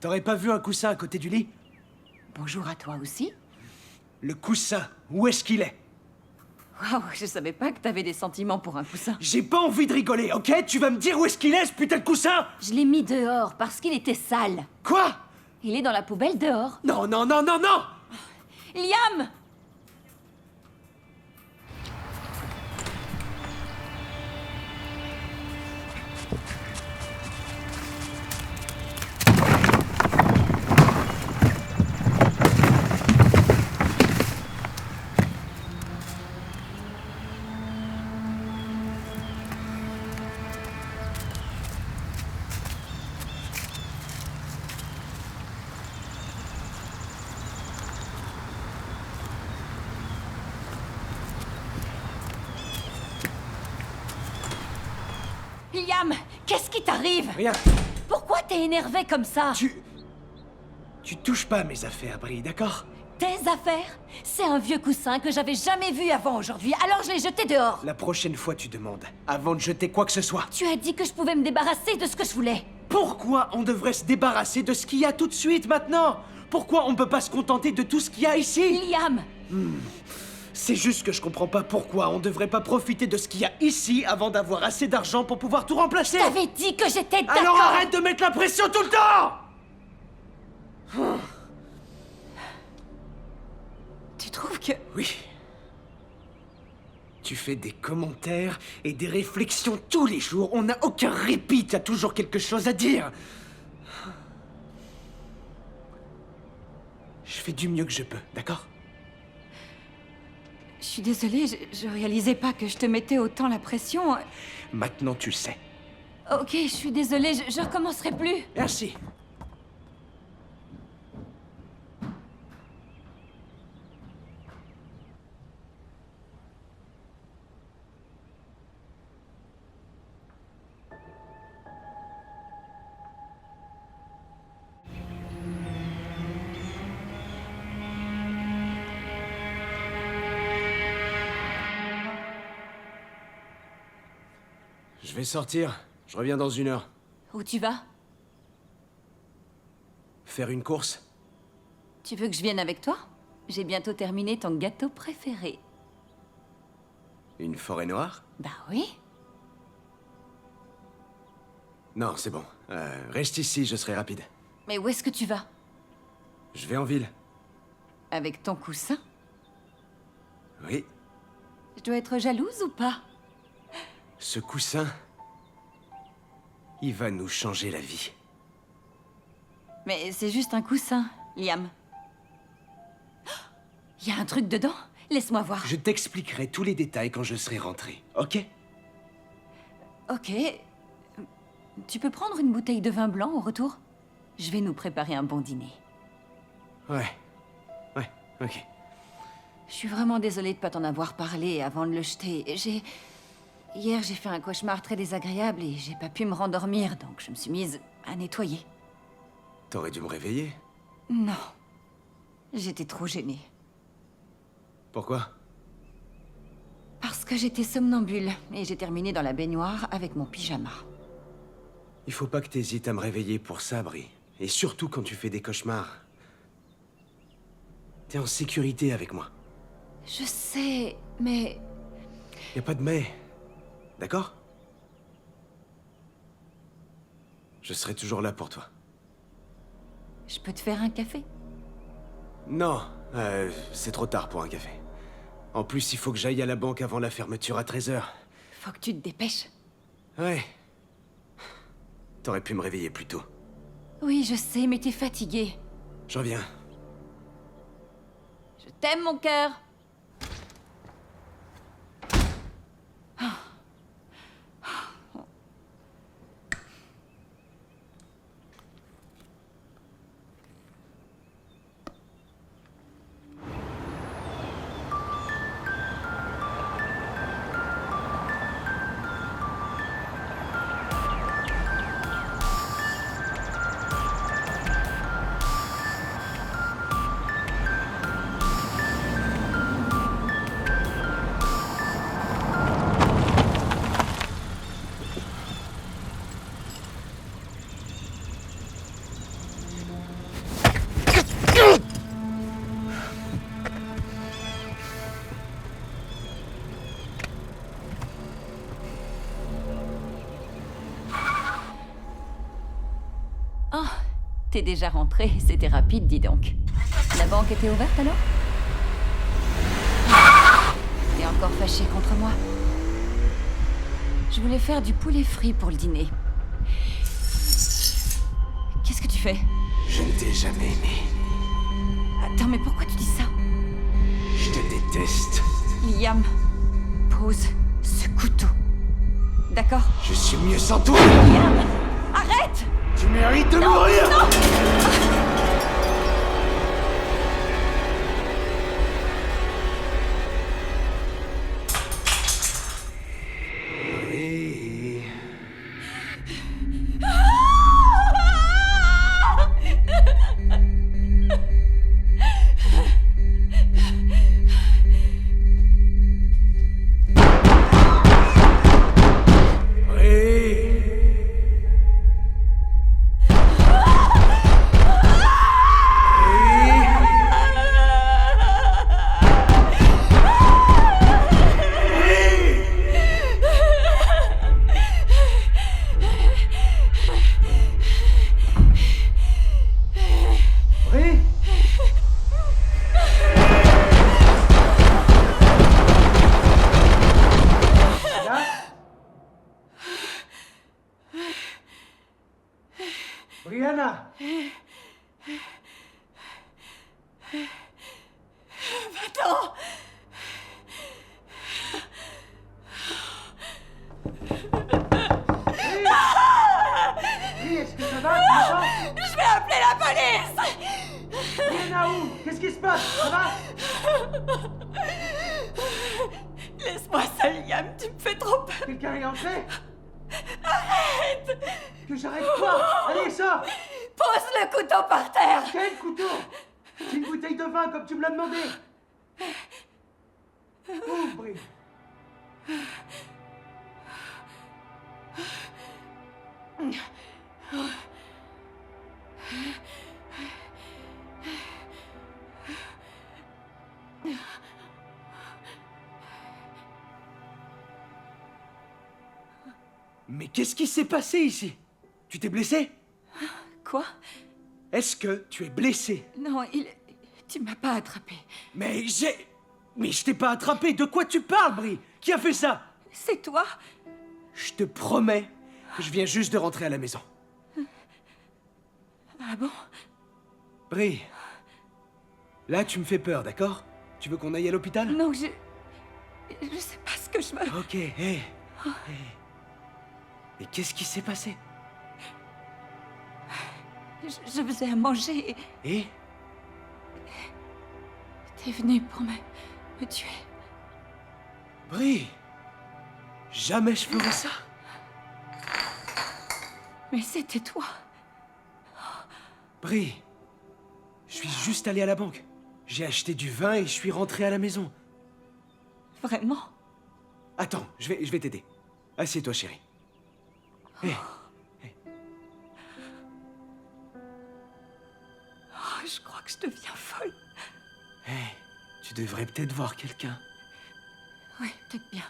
T'aurais pas vu un coussin à côté du lit? Bonjour à toi aussi. Le coussin, où est-ce qu'il est? Waouh, je savais pas que t'avais des sentiments pour un coussin. J'ai pas envie de rigoler, ok? Tu vas me dire où est-ce qu'il est, ce putain de coussin? Je l'ai mis dehors parce qu'il était sale. Quoi? Il est dans la poubelle dehors. Non, non, non, non, non! Liam! Liam, qu'est-ce qui t'arrive? Rien. Pourquoi t'es énervé comme ça? Tu touches pas à mes affaires, Brie, d'accord? Tes affaires? C'est un vieux coussin que j'avais jamais vu avant aujourd'hui, alors je l'ai jeté dehors. La prochaine fois, tu demandes, avant de jeter quoi que ce soit. Tu as dit que je pouvais me débarrasser de ce que je voulais. Pourquoi on devrait se débarrasser de ce qu'il y a tout de suite, maintenant? Pourquoi on peut pas se contenter de tout ce qu'il y a ici? Liam! C'est juste que je comprends pas pourquoi on devrait pas profiter de ce qu'il y a ici avant d'avoir assez d'argent pour pouvoir tout remplacer. T'avais dit que j'étais d'accord! Alors arrête de mettre la pression tout le temps! Tu trouves que... Oui. Tu fais des commentaires et des réflexions tous les jours. On n'a aucun répit, t'as toujours quelque chose à dire. Je fais du mieux que je peux, d'accord? Je suis désolée, je réalisais pas que je te mettais autant la pression. Maintenant tu le sais. Ok, je suis désolée, je recommencerai plus. Merci. Je vais sortir. Je reviens dans 1 heure. Où tu vas? Faire une course? Tu veux que je vienne avec toi? J'ai bientôt terminé ton gâteau préféré. Une forêt noire? Bah oui. Non, c'est bon. Reste ici, je serai rapide. Mais où est-ce que tu vas? Je vais en ville. Avec ton coussin? Oui. Je dois être jalouse ou pas? Ce coussin... il va nous changer la vie. Mais c'est juste un coussin, Liam. Il y a un truc dedans? Laisse-moi voir. Je t'expliquerai tous les détails quand je serai rentré, ok? Ok. Tu peux prendre une bouteille de vin blanc au retour? Je vais nous préparer un bon dîner. Ouais. Ouais, ok. Je suis vraiment désolée de pas t'en avoir parlé avant de le jeter. Hier, j'ai fait un cauchemar très désagréable et j'ai pas pu me rendormir, donc je me suis mise à nettoyer. T'aurais dû me réveiller. Non. J'étais trop gênée. Pourquoi? Parce que j'étais somnambule et j'ai terminé dans la baignoire avec mon pyjama. Il faut pas que t'hésites à me réveiller pour ça, Brie. Et surtout quand tu fais des cauchemars. T'es en sécurité avec moi. Je sais, mais... Y a pas de mais. D'accord? Je serai toujours là pour toi. Je peux te faire un café? Non, c'est trop tard pour un café. En plus, il faut que j'aille à la banque avant la fermeture à 13h. Faut que tu te dépêches. Ouais. T'aurais pu me réveiller plus tôt. Oui, je sais, mais t'es fatigué. Je reviens. Je t'aime, mon cœur. T'es déjà rentré, c'était rapide, dis donc. La banque était ouverte alors? T'es encore fâché contre moi? Je voulais faire du poulet frit pour le dîner. Qu'est-ce que tu fais? Je ne t'ai jamais aimé. Attends, mais pourquoi tu dis ça? Je te déteste. Liam, pose ce couteau. D'accord? Je suis mieux sans toi. Arrête! Tu mérites de mourir. Oui. Brie! Là? Brianna! Va-t'en! Brie, est-ce que ça va? Tu m'entends? Je vais appeler la police! Brianna, où? Qu'est-ce qui se passe? Ça va? Laisse-moi seul, Liam, tu me fais trop peur. Quelqu'un est entré? Arrête! Que j'arrête quoi? Allez, sors! Pose le couteau par terre! Quel couteau? C'est une bouteille de vin comme tu me l'as demandé! Ouvre, Brie! Mais qu'est-ce qui s'est passé ici? Tu t'es blessé? Quoi? Est-ce que tu es blessé? Non, tu m'as pas attrapé. Mais je t'ai pas attrapé. De quoi tu parles, Brie? Qui a fait ça? C'est toi? Je te promets que je viens juste de rentrer à la maison. Ah bon? Brie, là tu me fais peur, d'accord? Tu veux qu'on aille à l'hôpital? Non, je sais pas ce que je veux. Ok, hé. Et qu'est-ce qui s'est passé? Je faisais à manger et Et? t'es venu pour me tuer. Brie, jamais je ferais ça. Mais c'était toi. Brie, je suis juste allé à la banque. J'ai acheté du vin et je suis rentré à la maison. Vraiment? Attends, je vais t'aider. Assieds-toi, chérie. Hé, Oh, je crois que je deviens folle. tu devrais peut-être voir quelqu'un. Oui, peut-être bien.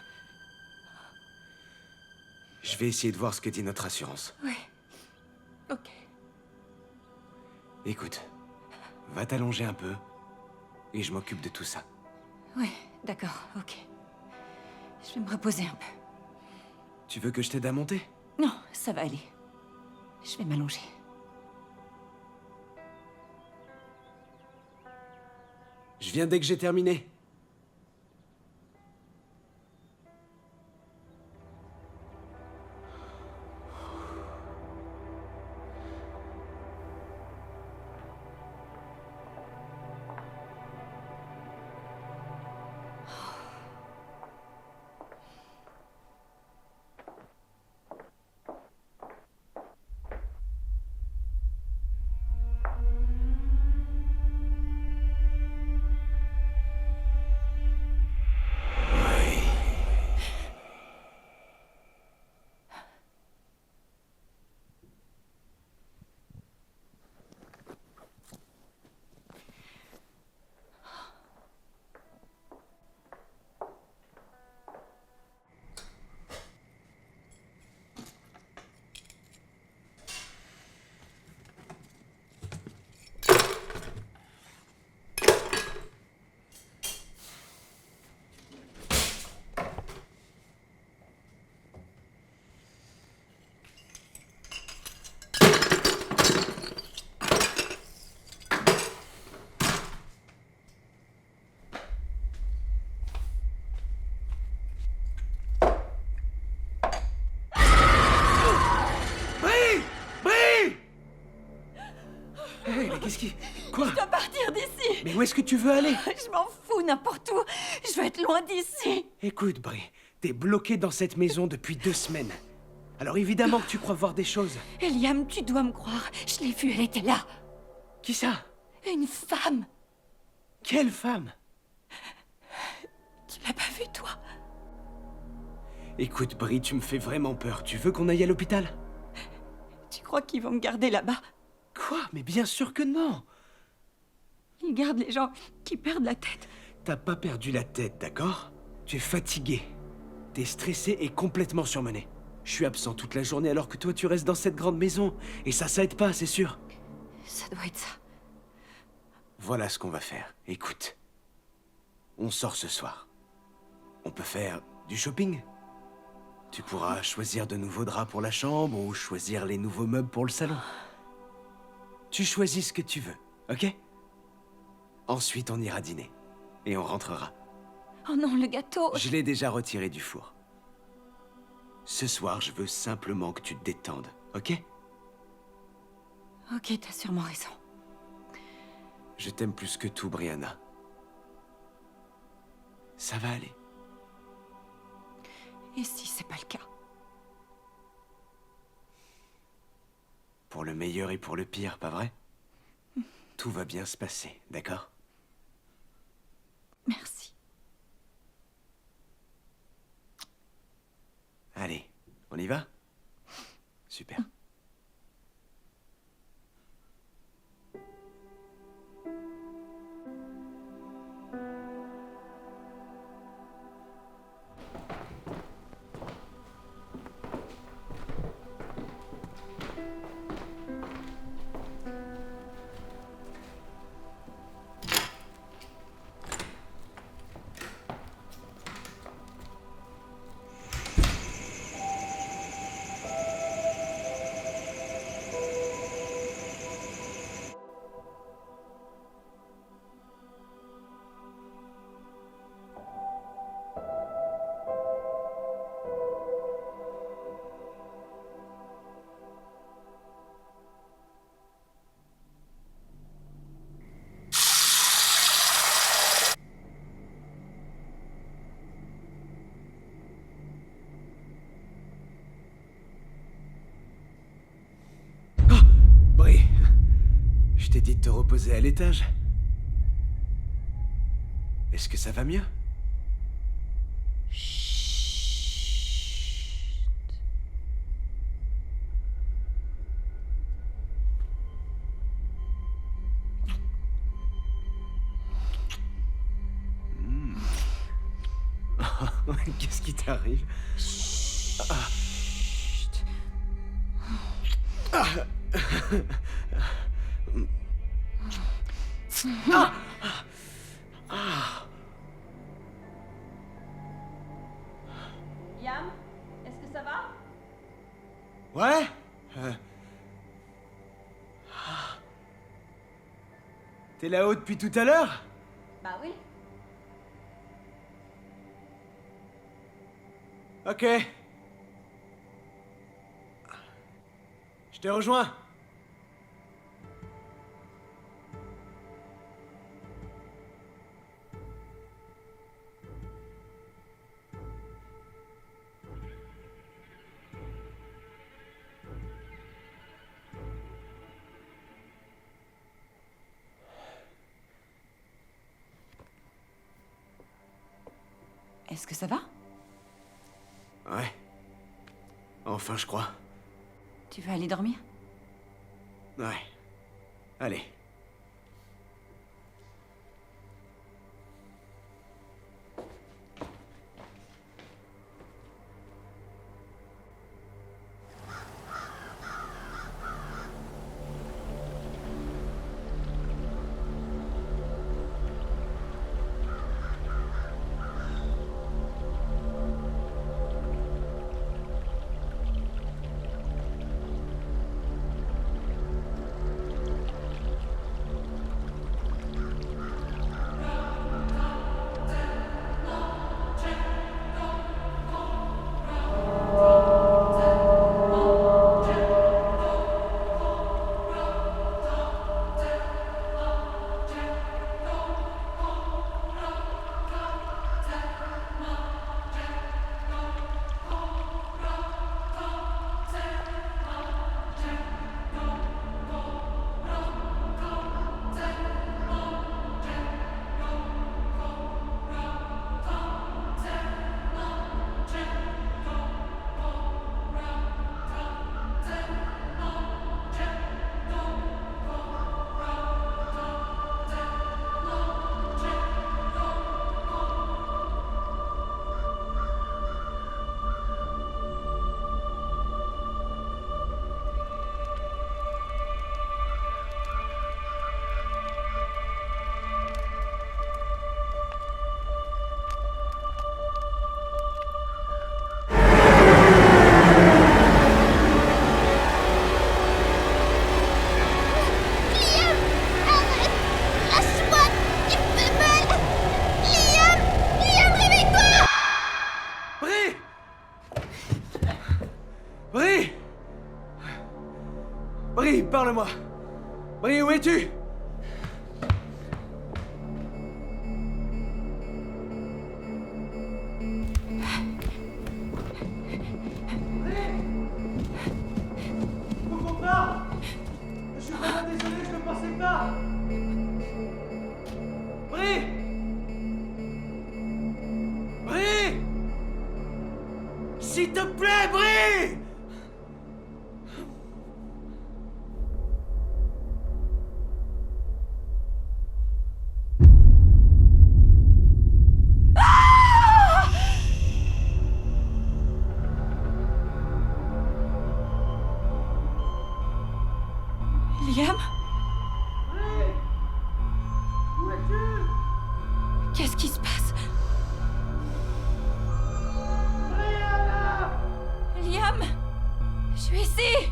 Je vais essayer de voir ce que dit notre assurance. Oui. Ok. Écoute, va t'allonger un peu et je m'occupe de tout ça. Oui, d'accord, ok. Je vais me reposer un peu. Tu veux que je t'aide à monter? Non, ça va aller. Je vais m'allonger. Je viens dès que j'ai terminé. Qu'est-ce qui... Quoi? Je dois partir d'ici. Mais où est-ce que tu veux aller? Je m'en fous n'importe où. Je veux être loin d'ici. Écoute, Bri, t'es bloqué dans cette maison depuis 2 semaines. Alors évidemment que tu crois voir des choses. Eliam, tu dois me croire. Je l'ai vue, elle était là. Qui ça? Une femme. Quelle femme? Tu l'as pas vue, toi? Écoute, Bri, tu me fais vraiment peur. Tu veux qu'on aille à l'hôpital? Tu crois qu'ils vont me garder là-bas? Quoi? Mais bien sûr que non! Ils gardent les gens qui perdent la tête. T'as pas perdu la tête, d'accord? Tu es fatigué. T'es stressé et complètement surmené. Je suis absent toute la journée alors que toi tu restes dans cette grande maison. Et ça aide pas, c'est sûr. Ça doit être ça. Voilà ce qu'on va faire. Écoute. On sort ce soir. On peut faire du shopping. Tu pourras choisir de nouveaux draps pour la chambre ou choisir les nouveaux meubles pour le salon. Tu choisis ce que tu veux, ok? Ensuite, on ira dîner. Et on rentrera. Oh non, le gâteau. Je l'ai déjà retiré du four. Ce soir, je veux simplement que tu te détendes, ok? Ok, t'as sûrement raison. Je t'aime plus que tout, Brianna. Ça va aller. Et si c'est pas le cas? Pour le meilleur et pour le pire, pas vrai? Tout va bien se passer, d'accord? Merci. Allez, on y va? Super. Bri, je t'ai dit de te reposer à l'étage. Est-ce que ça va mieux? Qu'est-ce qui t'arrive? Liam, est-ce que ça va? Ouais? T'es là-haut depuis tout à l'heure? Bah oui. Ok. Je te rejoins. Est-ce que ça va? Ouais. Enfin, je crois. Tu veux aller dormir? Ouais. Allez. Brie! Brie, parle-moi! Brie, où es-tu? S'il te plaît, Brie! Liam? Où es-tu? Qu'est-ce qui se passe? Liam? Je suis ici!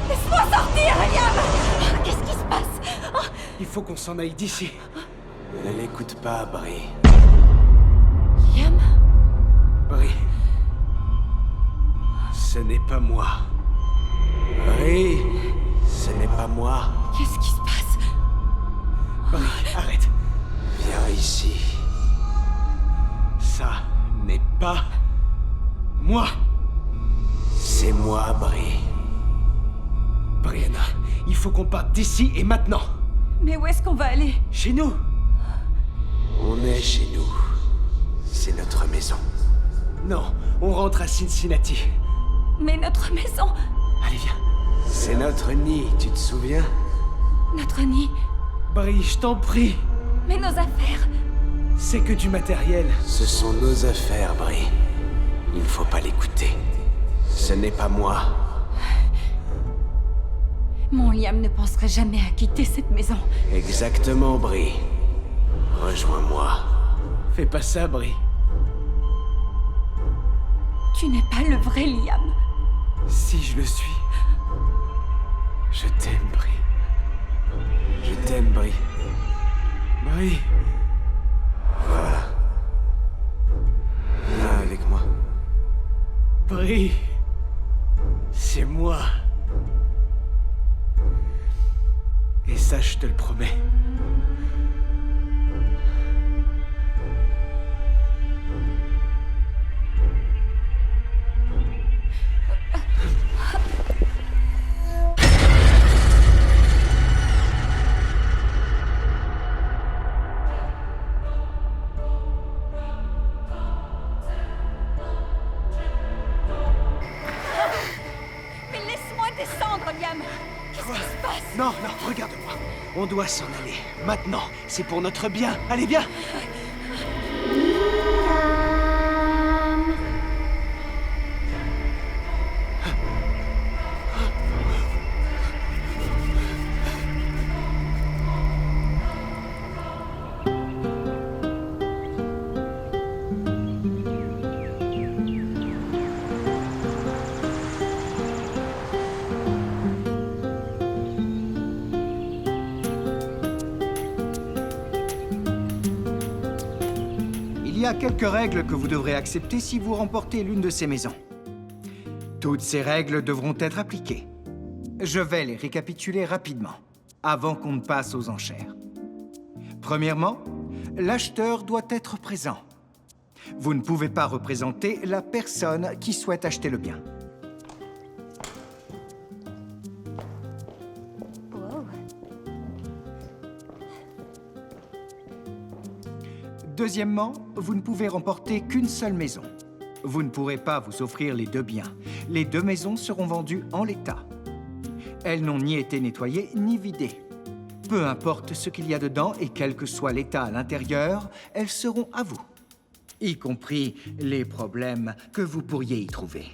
Laisse-moi sortir, Liam! Qu'est-ce qui se passe? Il faut qu'on s'en aille d'ici. Ne l'écoute pas, Brie. Liam? Brie. Ce n'est pas moi. Brie, ce n'est pas moi. Qu'est-ce qui se passe? Brie, arrête. Viens ici. Ça n'est pas moi. C'est moi, Brie. Brianna, il faut qu'on parte d'ici et maintenant. Mais où est-ce qu'on va aller? Chez nous. On est chez nous. C'est notre maison. Non, on rentre à Cincinnati. Mais notre maison, Allez, viens. C'est notre nid, tu te souviens? notre nid, Brie, je t'en prie. mais nos affaires. C'est que du matériel. Ce sont nos affaires, Brie. Il faut pas l'écouter. Ce n'est pas moi. Mon Liam ne penserait jamais à quitter cette maison. Exactement, Brie. Rejoins-moi. Fais pas ça, Brie. Tu n'es pas le vrai Liam. Si je le suis. Je t'aime, Brie. Je t'aime, Brie. Brie. Voilà. Viens avec moi. Brie. C'est moi. Et ça, je te le promets. Mais laisse-moi descendre, Liam. Qu'est-ce qui se passe? Non, non, regarde-moi. On doit s'en aller. Maintenant. C'est pour notre bien. Allez, viens. Il y a quelques règles que vous devrez accepter si vous remportez l'une de ces maisons. Toutes ces règles devront être appliquées. Je vais les récapituler rapidement, avant qu'on ne passe aux enchères. Premièrement, l'acheteur doit être présent. Vous ne pouvez pas représenter la personne qui souhaite acheter le bien. Wow. Deuxièmement, vous ne pouvez remporter qu'une seule maison. Vous ne pourrez pas vous offrir les deux biens. Les deux maisons seront vendues en l'état. Elles n'ont ni été nettoyées ni vidées. Peu importe ce qu'il y a dedans et quel que soit l'état à l'intérieur, elles seront à vous. Y compris les problèmes que vous pourriez y trouver.